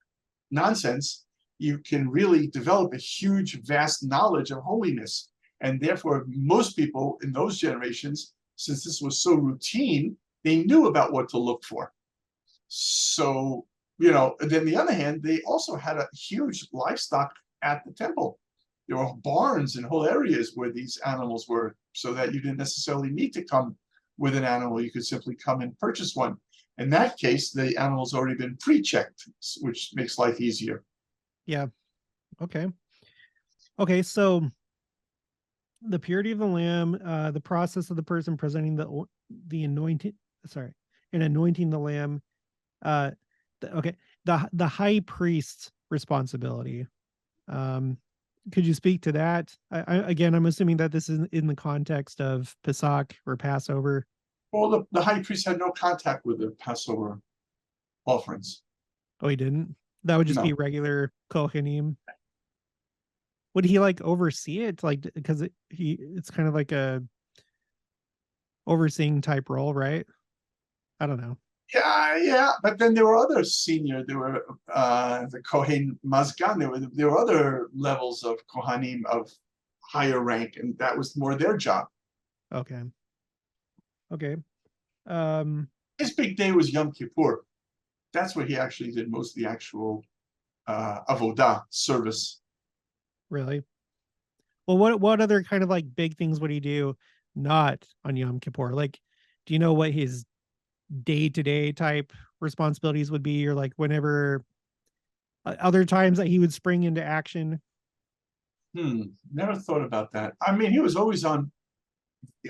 nonsense, you can really develop a huge, vast knowledge of holiness. And therefore, most people in those generations, since this was so routine, they knew about what to look for. So, then on the other hand, they also had a huge livestock at the temple. There were barns and whole areas where these animals were, so that you didn't necessarily need to come with an animal. You could simply come and purchase one. In that case, the animal's already been pre-checked, which makes life easier. Yeah. Okay. So the purity of the lamb, the process of the person presenting the anointing, and anointing the lamb. The high priest's responsibility. Could you speak to that? Again, I'm assuming that this is in the context of Pesach or Passover. Well, the high priest had no contact with the Passover offerings. Oh, he didn't? That would just be regular Kohanim. Would he like oversee it? Like, because it's kind of like a overseeing type role, right? I don't know. Yeah, but then there were other there were the Kohen Mazgan, there were other levels of Kohanim of higher rank, and that was more their job. Okay. His big day was Yom Kippur. That's where he actually did most of the actual avodah service. Really? Well, what other kind of like big things would he do not on Yom Kippur? Like, do you know what his day-to-day type responsibilities would be, or like whenever other times that he would spring into action? Never thought about that. I mean, he was always on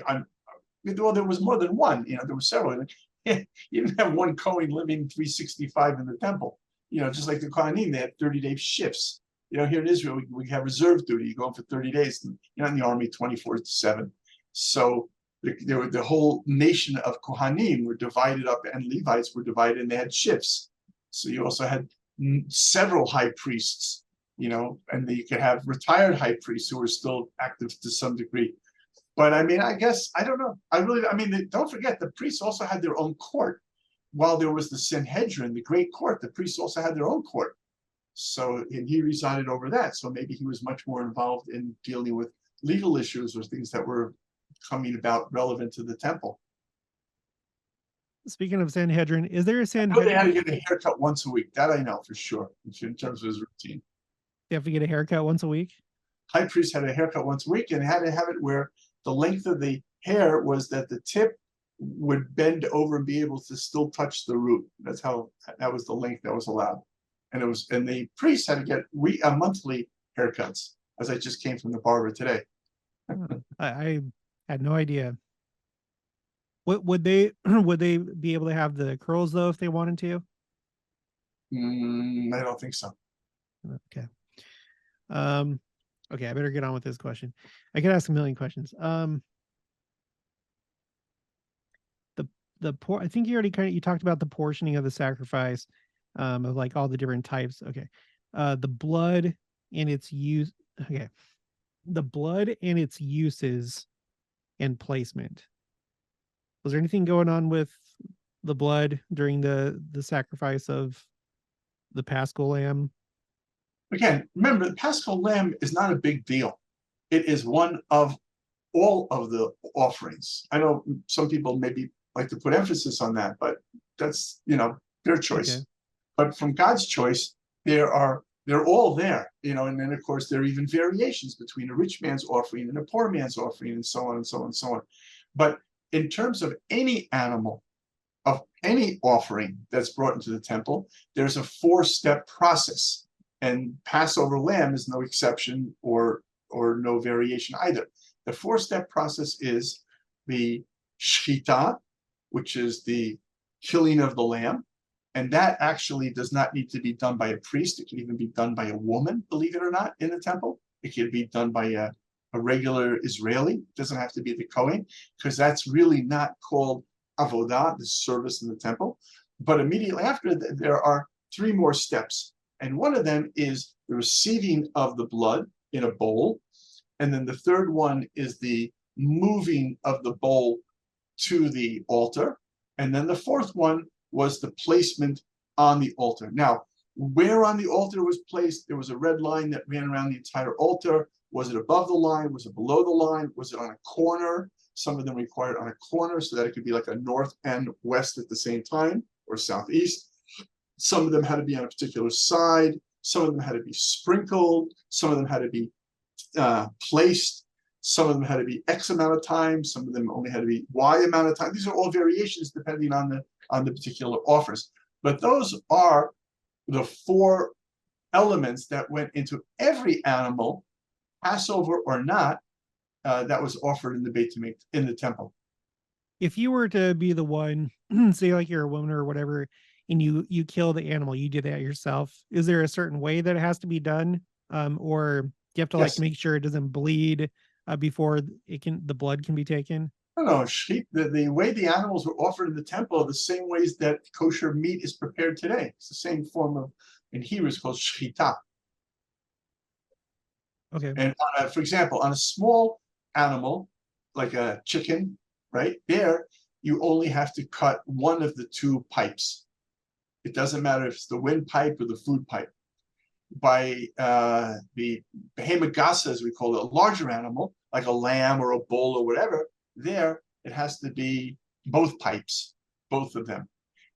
well, there was more than one, there were several. You didn't have one Kohen living 365 in the temple, just like the Kohanim, they had 30-day shifts. Here in Israel, we have reserve duty. You go in for 30 days, and you're in the army 24/7. So the whole nation of Kohanim were divided up, and Levites were divided, and they had shifts. So you also had several high priests, and you could have retired high priests who were still active to some degree. But I mean, I guess, I don't know. Don't forget, the priests also had their own court. While there was the Sanhedrin, the great court, the priests also had their own court. So, and he resided over that. So maybe he was much more involved in dealing with legal issues or things that were coming about relevant to the temple. Speaking of Sanhedrin, is there a Sanhedrin? They had to get a haircut once a week. That I know for sure, in terms of his routine. You have to get a haircut once a week? High priest had a haircut once a week, and had to have it where the length of the hair was that the tip would bend over and be able to still touch the root. That was the length that was allowed. And the priests had to get monthly haircuts, as I just came from the barber today. I had no idea. Would they be able to have the curls though if they wanted to? I don't think so. Okay. Okay, I better get on with this question. I could ask a million questions. I think you already you talked about the portioning of the sacrifice, of like all the different types. Okay. The blood and its use. Okay. The blood and its uses and placement. Was there anything going on with the blood during the sacrifice of the Paschal lamb? Again, remember, the Paschal lamb is not a big deal. It is one of all of the offerings. I know some people maybe like to put emphasis on that, but that's, their choice. Okay. But from God's choice, they're all there, and then of course there are even variations between a rich man's offering and a poor man's offering, and so on and so on and so on. But in terms of any animal, of any offering that's brought into the temple, there's a 4-step process, and Passover lamb is no exception or no variation either. The 4-step process is the shechita, which is the killing of the lamb. And that actually does not need to be done by a priest. It can even be done by a woman, believe it or not, in the temple. It can be done by a regular Israeli. It doesn't have to be the Kohen, because that's really not called avodah, the service in the temple. But immediately after, there are 3 more steps. And one of them is the receiving of the blood in a bowl. And then the third one is the moving of the bowl to the altar. And then the fourth one was the placement on the altar. Now, where on the altar was placed, there was a red line that ran around the entire altar. Was it above the line? Was it below the line? Was it on a corner? Some of them required on a corner so that it could be like a north and west at the same time, or southeast. Some of them had to be on a particular side. Some of them had to be sprinkled. Some of them had to be placed. Some of them had to be X amount of time. Some of them only had to be Y amount of time. These are all variations depending on the particular offers. But those are the 4 elements that went into every animal, Passover or not, that was offered in the Beit Hamikdash, in the temple. If you were to be the one, say like you're a woman or whatever, and you kill the animal, you do that yourself. Is there a certain way that it has to be done, or you have to like Yes. make sure it doesn't bleed before the blood can be taken? No, the way the animals were offered in the temple are the same ways that kosher meat is prepared today. It's the same form of, in Hebrew, it's called shechita. Okay. And for example, on a small animal, like a chicken, right, there, you only have to cut one of the 2 pipes. It doesn't matter if it's the windpipe or the food pipe. By the behemoth gasa, as we call it, a larger animal, like a lamb or a bull or whatever, there it has to be both pipes, both of them.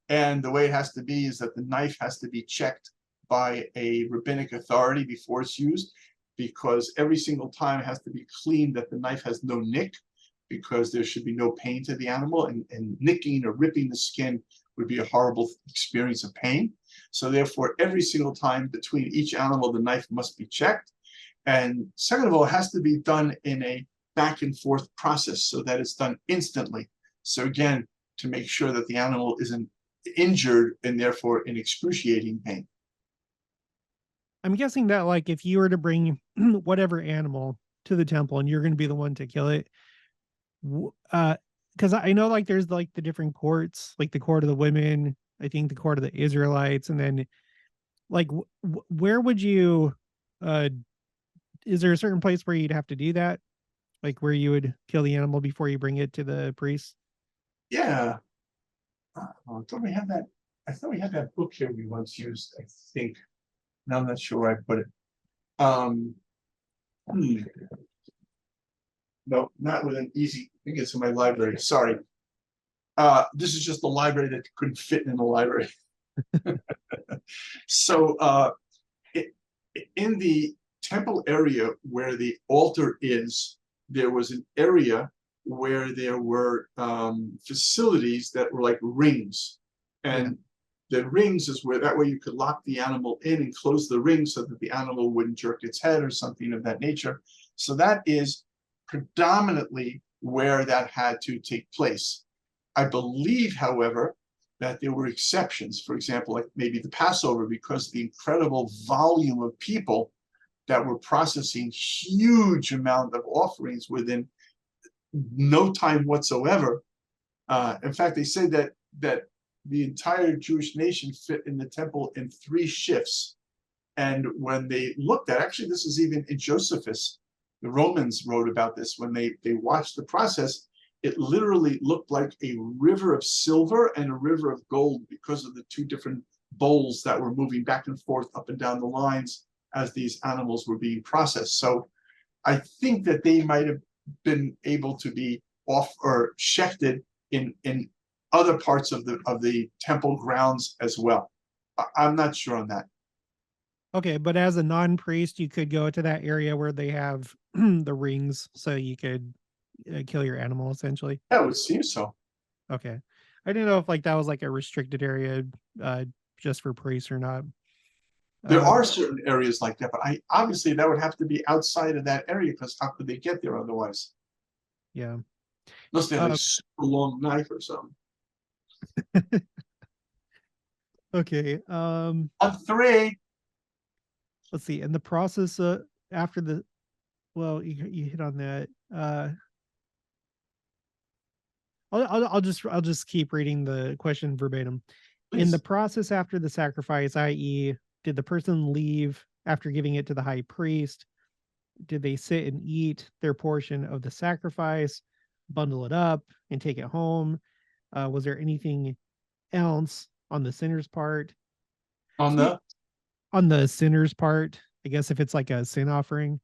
And the way it has to be is that the knife has to be checked by a rabbinic authority before it's used, because every single time it has to be cleaned that the knife has no nick, because there should be no pain to the animal, and nicking or ripping the skin would be a horrible experience of pain. So therefore, every single time between each animal, the knife must be checked. And second of all, it has to be done in a back and forth process so that it's done instantly. So again, to make sure that the animal isn't injured and therefore in excruciating pain. I'm guessing that like if you were to bring whatever animal to the temple and you're going to be the one to kill it, because I know like there's like the different courts, like the court of the women, I think the court of the Israelites, and then like where would you is there a certain place where you'd have to do that, like where you would kill the animal before you bring it to the priest? Yeah. I thought we had that. I thought we had that book here we once used, I think. Now I'm not sure where I put it. No, not with an easy. I think it's in my library. Sorry. This is just the library that couldn't fit in the library. So in the temple area where the altar is, there was an area where there were facilities that were like rings. And the rings is where that way you could lock the animal in and close the ring so that the animal wouldn't jerk its head or something of that nature. So that is predominantly where that had to take place. I believe, however, that there were exceptions. For example, like maybe the Passover, because the incredible volume of people that were processing huge amount of offerings within no time whatsoever. In fact, they say that the entire Jewish nation fit in the temple in 3 shifts. And when they looked at, actually, this is even in Josephus, the Romans wrote about this, when they watched the process, it literally looked like a river of silver and a river of gold because of the 2 different bowls that were moving back and forth up and down the lines as these animals were being processed. So I think that they might have been able to be off or shechted in other parts of the temple grounds as well. I'm not sure on that. Okay, but as a non-priest, you could go to that area where they have the rings, so you could kill your animal essentially. Yeah, it would seem so. Okay, I didn't know if like that was like a restricted area uh, just for priests or not. There Um, are certain areas like that, but obviously that would have to be outside of that area because how could they get there otherwise? yeah. Unless they had a Um, super long knife or something. okay. On three, Let's see. In the process after the, well, you hit on that. I'll just keep reading the question verbatim. In the please. process after the sacrifice, i.e., did the person leave after giving it to the high priest? Did they sit and eat their portion of the sacrifice, bundle it up, and take it home? Was there anything else on the sinner's part? On So the on the sinner's part, I guess if it's like a sin offering.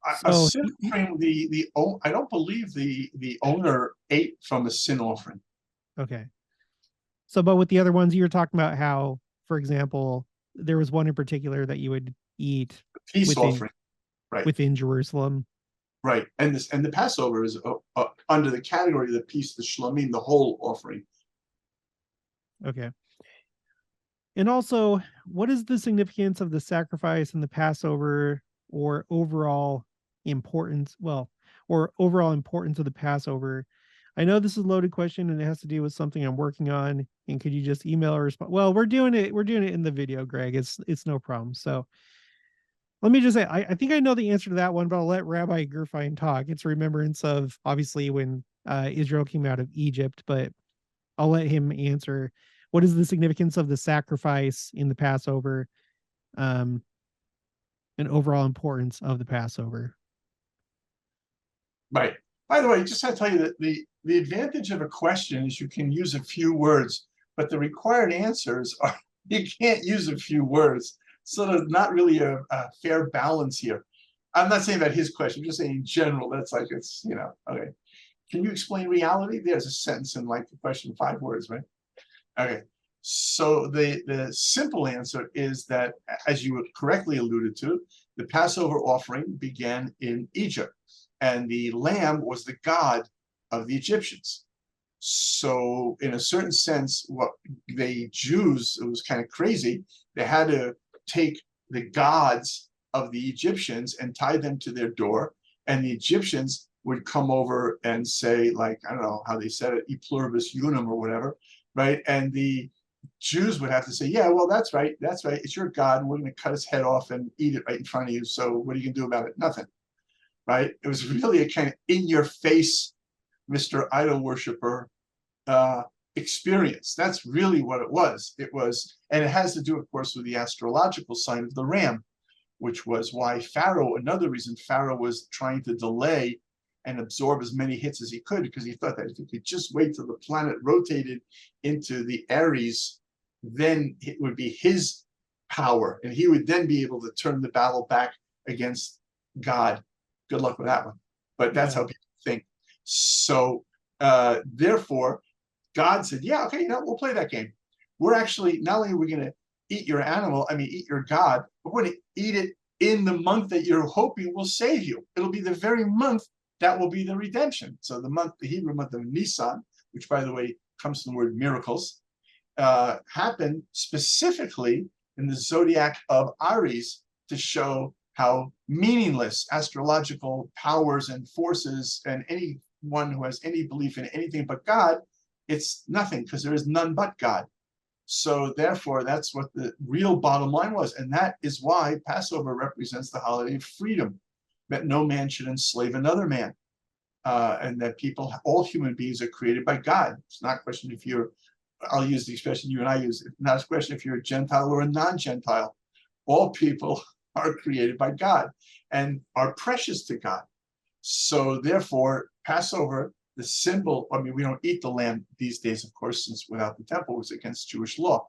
a So sin offering, I don't believe the owner ate from a sin offering. okay. So, but with the other ones, you were talking about how, for example, there was one in particular that you would eat Peace within offering, right? within Jerusalem. Right, and the Passover is under the category of the peace, the shlamim, the whole offering. Okay. And also, what is the significance of the sacrifice and the Passover or overall importance? Well, or overall importance of the Passover? I know this is a loaded question and it has to do with something I'm working on. And could you just email or respond? Well, we're doing it. We're doing it in the video, Greg. It's no problem. So let me just say, I think I know the answer to that one, but I'll let Rabbi Gurfein talk. It's a remembrance of obviously when Israel came out of Egypt, but I'll let him answer. What is the significance of the sacrifice in the Passover, um, and overall importance of the Passover? Right. By the way, just to tell you that the advantage of a question is you can use a few words, but the required answers are you can't use a few words. So there's not really a fair balance here. I'm not saying about his question, I'm just saying in general, that's like it's, okay. Can you explain reality? There's a sentence in like the question, 5 words, right? Okay. So the simple answer is that, as you correctly alluded to, the Passover offering began in Egypt, and the lamb was the god of the Egyptians. So, in a certain sense, what the Jews, it was kind of crazy. They had to take the gods of the Egyptians and tie them to their door, and the Egyptians would come over and say, like, I don't know how they said it, e pluribus unum or whatever, right? And the Jews would have to say, yeah, well, that's right, it's your God, and we're going to cut his head off and eat it right in front of you. So what are you going to do about it? Nothing, right? It was really a kind of in-your-face, Mr. Idol worshiper experience. That's really what it was. It was, and it has to do, of course, with the astrological sign of the ram, which was why Pharaoh, another reason Pharaoh was trying to delay and absorb as many hits as he could, because he thought that if he could just wait till the planet rotated into the Aries, then it would be his power, and he would then be able to turn the battle back against God. Good luck with that one. But that's how people think. So therefore, God said, yeah, okay, we'll play that game. We're actually, not only are we going to eat your animal, eat your God, we're going to eat it in the month that you're hoping will save you. It'll be the very month that will be the redemption. So the Hebrew month of Nisan, which, by the way, comes from the word miracles, happened specifically in the zodiac of Aries to show how meaningless astrological powers and forces and anyone who has any belief in anything but God, it's nothing, because there is none but God. So therefore, that's what the real bottom line was. And that is why Passover represents the holiday of freedom, that no man should enslave another man. And that people, all human beings are created by God. It's not a question if you're, I'll use the expression you and I use, it's not a question if you're a Gentile or a non-Gentile. All people are created by God and are precious to God. So therefore, Passover, the symbol, we don't eat the lamb these days, of course, since without the temple was against Jewish law.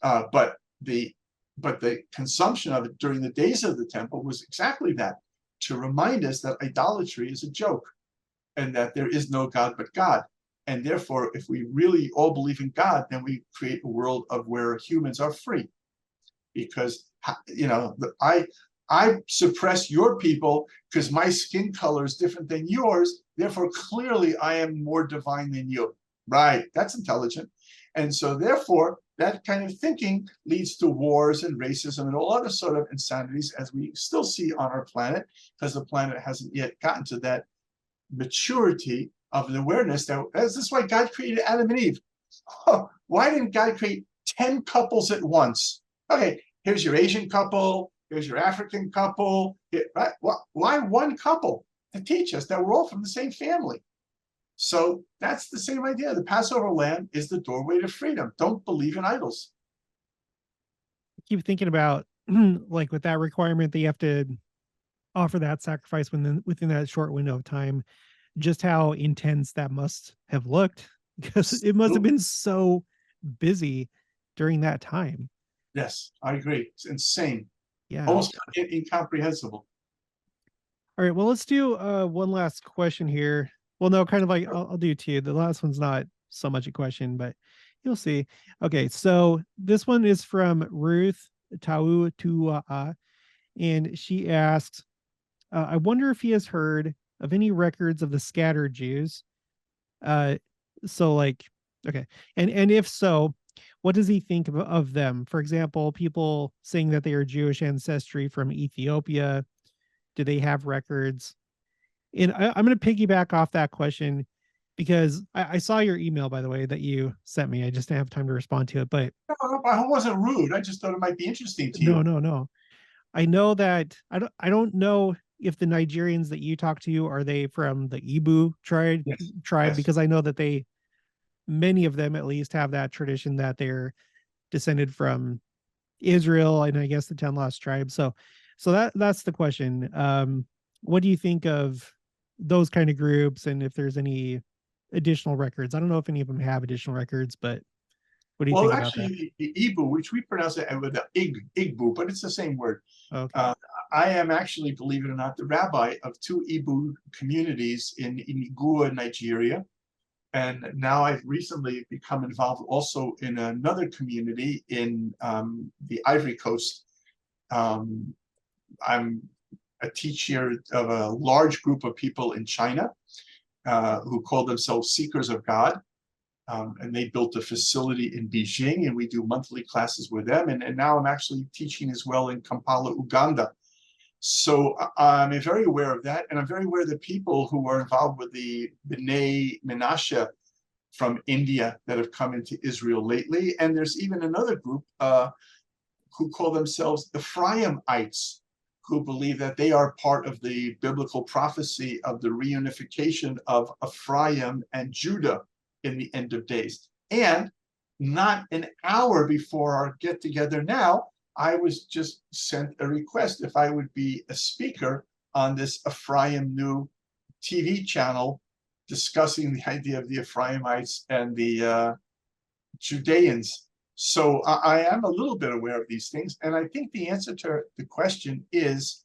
But the but the consumption of it during the days of the temple was exactly that, to remind us that idolatry is a joke and that there is no God but God. And therefore, if we really all believe in God, then we create a world of where humans are free. Because, you know, I suppress your people because my skin color is different than yours. Therefore, clearly, I am more divine than you. Right? That's intelligent. And so, therefore, that kind of thinking leads to wars and racism and all other sort of insanities, as we still see on our planet, because the planet hasn't yet gotten to that maturity of an awareness that this is why God created Adam and Eve. Oh, why didn't God create 10 couples at once? Okay, here's your Asian couple, here's your African couple. Right? Why one couple? To teach us that we're all from the same family. So that's the same idea. The Passover lamb is the doorway to freedom. Don't believe in idols. I keep thinking about like with that requirement that you have to offer that sacrifice within that short window of time, just how intense that must have looked, because it must have been so busy during that time. Yes, I agree. It's insane. Yeah. Almost incomprehensible. All right. Well, let's do one last question here. Well, no, kind of like I'll do two. The last one's not so much a question, but you'll see. Okay. So this one is from Ruth Tau Tua'a, and she asks, I wonder if he has heard of any records of the scattered Jews. So like, okay. And if so, what does he think of them? For example, people saying that they are Jewish ancestry from Ethiopia. Do they have records? And I'm going to piggyback off that question because I saw your email, by the way, that you sent me. I just didn't have time to respond to it, but I wasn't rude. I just thought it might be interesting to you. no. I know that I don't know if the Nigerians that you talk to, are they from the Igbo tribe? Yes. Yes. Because I know that many of them at least have that tradition that they're descended from Israel, and I guess the 10 lost tribes. So that's the question. What do you think of those kind of groups, and if there's any additional records? I don't know if any of them have additional records, but what do you think about that? Actually, the Igbo, which we pronounce it with the Igbo, but it's the same word. Okay. I am actually, believe it or not, the rabbi of two Igbo communities in Igua, Nigeria. And now I've recently become involved also in another community in the Ivory Coast. I'm a teacher of a large group of people in China who call themselves Seekers of God. And they built a facility in Beijing, and we do monthly classes with them. And now I'm actually teaching as well in Kampala, Uganda. So I'm very aware of that. And I'm very aware of the people who are involved with the B'nai Menashe from India that have come into Israel lately. And there's even another group who call themselves Ephraimites, who believe that they are part of the biblical prophecy of the reunification of Ephraim and Judah in the end of days. And not an hour before our get together now, I was just sent a request if I would be a speaker on this Ephraim New TV channel discussing the idea of the Ephraimites and the Judeans. So I am a little bit aware of these things. And I think the answer to the question is,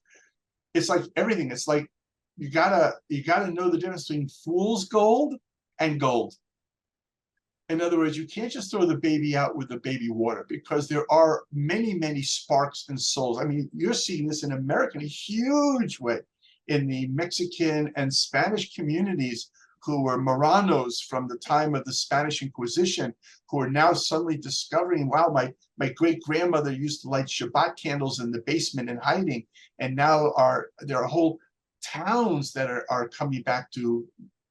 it's like everything. It's like you gotta know the difference between fool's gold and gold. In other words, you can't just throw the baby out with the baby water, because there are many, many sparks and souls. I mean, you're seeing this in America in a huge way, in the Mexican and Spanish communities who were Marranos from the time of the Spanish Inquisition, who are now suddenly discovering, wow, my great-grandmother used to light Shabbat candles in the basement in hiding, and now there are whole towns that are coming back to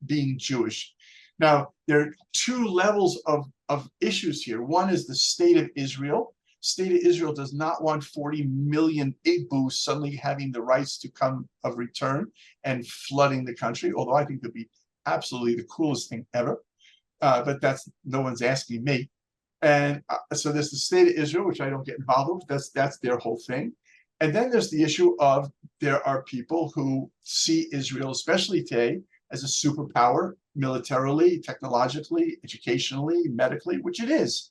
being Jewish. Now, there are two levels of issues here. One is the state of Israel. State of Israel does not want 40 million Igbo suddenly having the rights to come of return and flooding the country, although I think it'd be absolutely the coolest thing ever. But no one's asking me. And so there's the state of Israel, which I don't get involved with. That's their whole thing. And then there's the issue of there are people who see Israel, especially today, as a superpower, militarily, technologically, educationally, medically, which it is.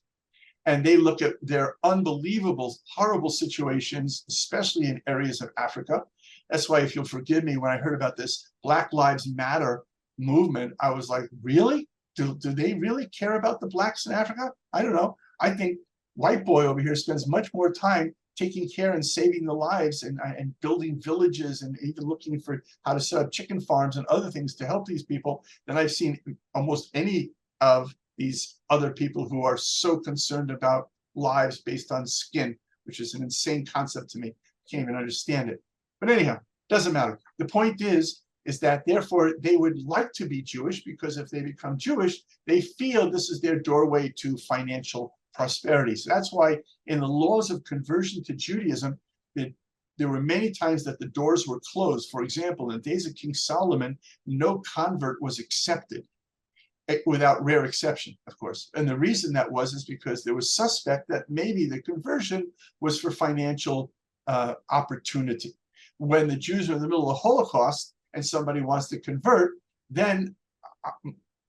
and they look at their unbelievable, horrible situations, especially in areas of Africa. That's why, if you'll forgive me, when I heard about this Black Lives Matter movement, I was like, really? Do they really care about the blacks in Africa? I don't know. I think white boy over here spends much more time taking care and saving the lives and building villages and even looking for how to set up chicken farms and other things to help these people than I've seen almost any of these other people who are so concerned about lives based on skin, which is an insane concept to me. Can't even understand it. But anyhow, doesn't matter. The point is that therefore they would like to be Jewish, because if they become Jewish, they feel this is their doorway to financial prosperity. So that's why in the laws of conversion to Judaism, there were many times that the doors were closed. For example, in the days of King Solomon, no convert was accepted, without rare exception, of course. And the reason that was is because there was suspect that maybe the conversion was for financial opportunity. When the Jews are in the middle of the Holocaust and somebody wants to convert, then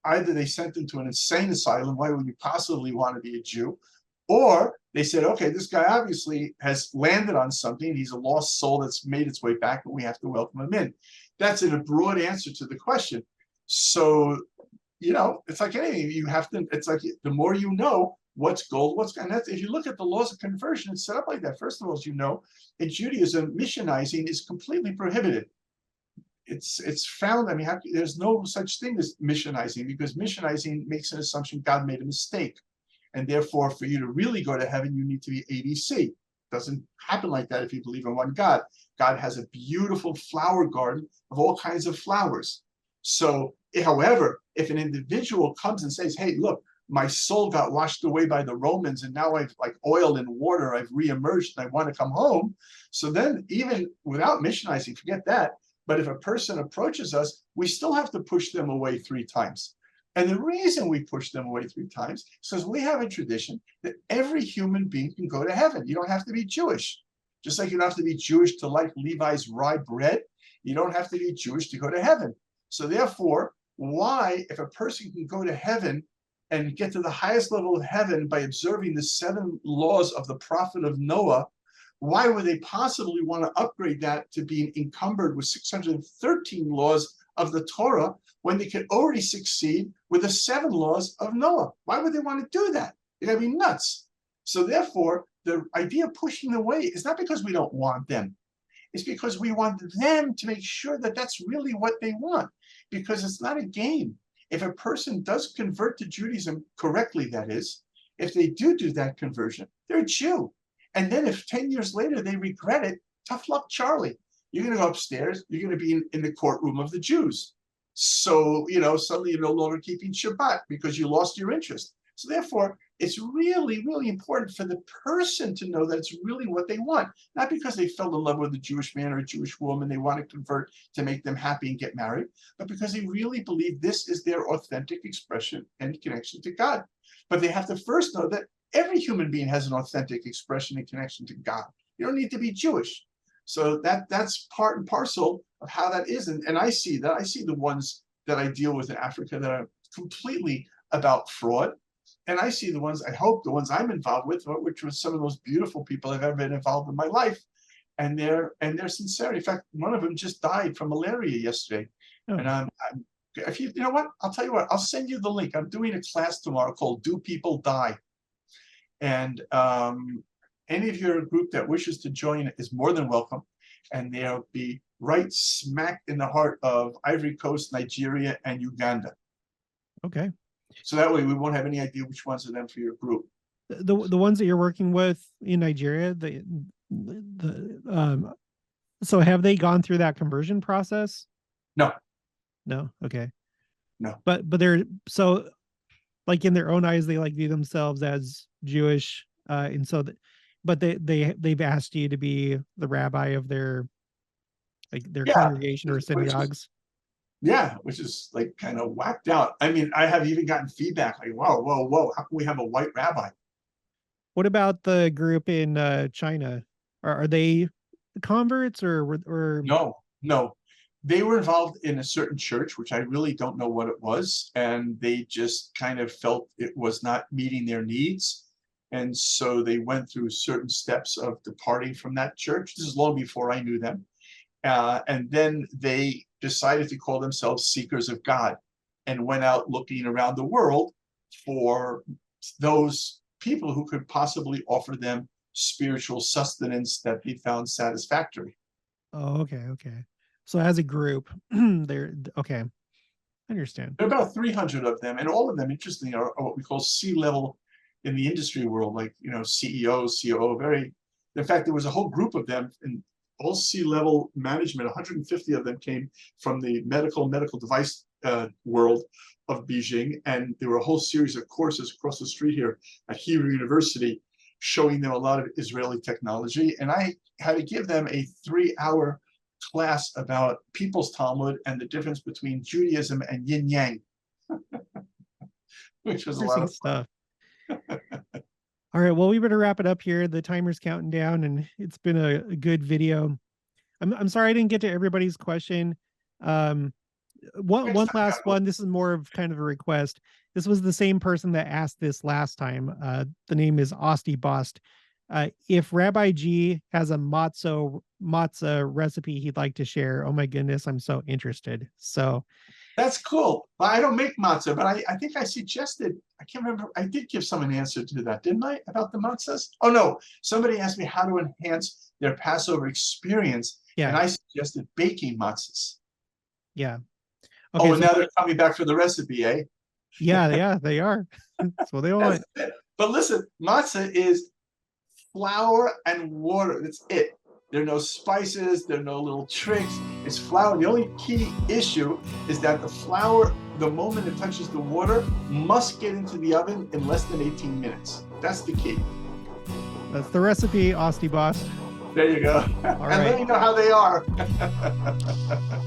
either they sent them to an insane asylum, why would you possibly want to be a Jew? Or they said, okay, this guy obviously has landed on something. He's a lost soul that's made its way back, and we have to welcome him in. That's in a broad answer to the question. So, you know, it's like anything. You have to, it's like the more you know what's gold, what's, and that's, if you look at the laws of conversion, it's set up like that. First of all, as you know, in Judaism, missionizing is completely prohibited. It's found, I mean, there's no such thing as missionizing, because missionizing makes an assumption God made a mistake. And therefore, for you to really go to heaven, you need to be ABC. Doesn't happen like that if you believe in one God. God has a beautiful flower garden of all kinds of flowers. So, however, if an individual comes and says, hey, look, my soul got washed away by the Romans, and now I've, like oil in water, I've reemerged and I want to come home. So then, even without missionizing, forget that. But if a person approaches us, we still have to push them away 3 times. And the reason we push them away 3 times is because we have a tradition that every human being can go to heaven. You don't have to be Jewish. Just like you don't have to be Jewish to like Levi's rye bread, you don't have to be Jewish to go to heaven. So therefore, why, if a person can go to heaven and get to the highest level of heaven by observing the 7 laws of the prophet of Noah, why would they possibly want to upgrade that to being encumbered with 613 laws of the Torah when they could already succeed with the 7 laws of Noah? Why would they want to do that? They're going to be nuts. So therefore, the idea of pushing them away is not because we don't want them. It's because we want them to make sure that that's really what they want, because it's not a game. If a person does convert to Judaism correctly, that is, if they do that conversion, they're a Jew. And then if 10 years later they regret it, tough luck, Charlie. You're going to go upstairs. You're going to be in the courtroom of the Jews. So, you know, suddenly you're no longer keeping Shabbat because you lost your interest. So therefore, it's really, really important for the person to know that it's really what they want. Not because they fell in love with a Jewish man or a Jewish woman, they want to convert to make them happy and get married, but because they really believe this is their authentic expression and connection to God. But they have to first know that every human being has an authentic expression and connection to God. You don't need to be Jewish. So that's part and parcel of how that is. And I see that. I see the ones that I deal with in Africa that are completely about fraud. And I see the ones, I hope the ones I'm involved with, which was some of the most beautiful people I've ever been involved in my life. And their sincerity. In fact, one of them just died from malaria yesterday. Oh. And if you know what, I'll tell you what, I'll send you the link. I'm doing a class tomorrow called Do People Die? And any of your group that wishes to join is more than welcome. And they'll be right smack in the heart of Ivory Coast, Nigeria, and Uganda. Okay. So that way we won't have any idea which ones are them for your group. The ones that you're working with in Nigeria, so have they gone through that conversion process? No. No. Okay. No. But they're, so like in their own eyes, they like view themselves as Jewish, and so but they've asked you to be the rabbi of their congregation or synagogues. Which is like kind of whacked out. I mean, I have even gotten feedback like, whoa, how can we have a white rabbi? What about the group in China? Are they converts or No. They were involved in a certain church, which I really don't know what it was, and they just kind of felt it was not meeting their needs. And so they went through certain steps of departing from that church. This is long before I knew them. And then they decided to call themselves seekers of God and went out looking around the world for those people who could possibly offer them spiritual sustenance that they found satisfactory. Oh, okay. So as a group, they're okay. I understand. There are about 300 of them, and all of them, interestingly, are what we call C-level in the industry world, like, you know, CEO, COO. In fact, there was a whole group of them in all C-level management. 150 of them came from the medical device world of Beijing, and there were a whole series of courses across the street here at Hebrew University showing them a lot of Israeli technology. And I had to give them a 3-hour class about People's Talmud and the difference between Judaism and Yin Yang, which was a lot of stuff. All right, well, we better wrap it up here. The timer's counting down, and it's been a good video. I'm sorry I didn't get to everybody's question. One last one. This is more of kind of a request. This was the same person that asked this last time. The name is Osti Bost. If Rabbi G has a matzah recipe he'd like to share, oh my goodness, I'm so interested. So that's cool. Well, I don't make matzah, but I think I suggested, I can't remember, I did give some an answer to that, didn't I, about the matzahs? Oh no, somebody asked me how to enhance their Passover experience, and I suggested baking matzahs. Yeah. Okay, and now they're coming back for the recipe, eh? Yeah, they are. That's what they want. But listen, matzah is flour and water. That's it. There are no spices. There are no little tricks. It's flour. The only key issue is that the flour, the moment it touches the water, must get into the oven in less than 18 minutes. That's the key. That's the recipe, Osti Bost. There you go. All right. And let me know how they are.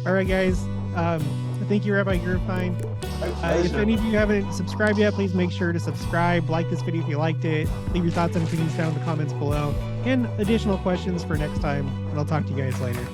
All right, guys. Thank you, Rabbi Gurfein. If any of you haven't subscribed yet, please make sure to subscribe. Like this video if you liked it. Leave your thoughts and opinions down in the comments below. And additional questions for next time. And I'll talk to you guys later.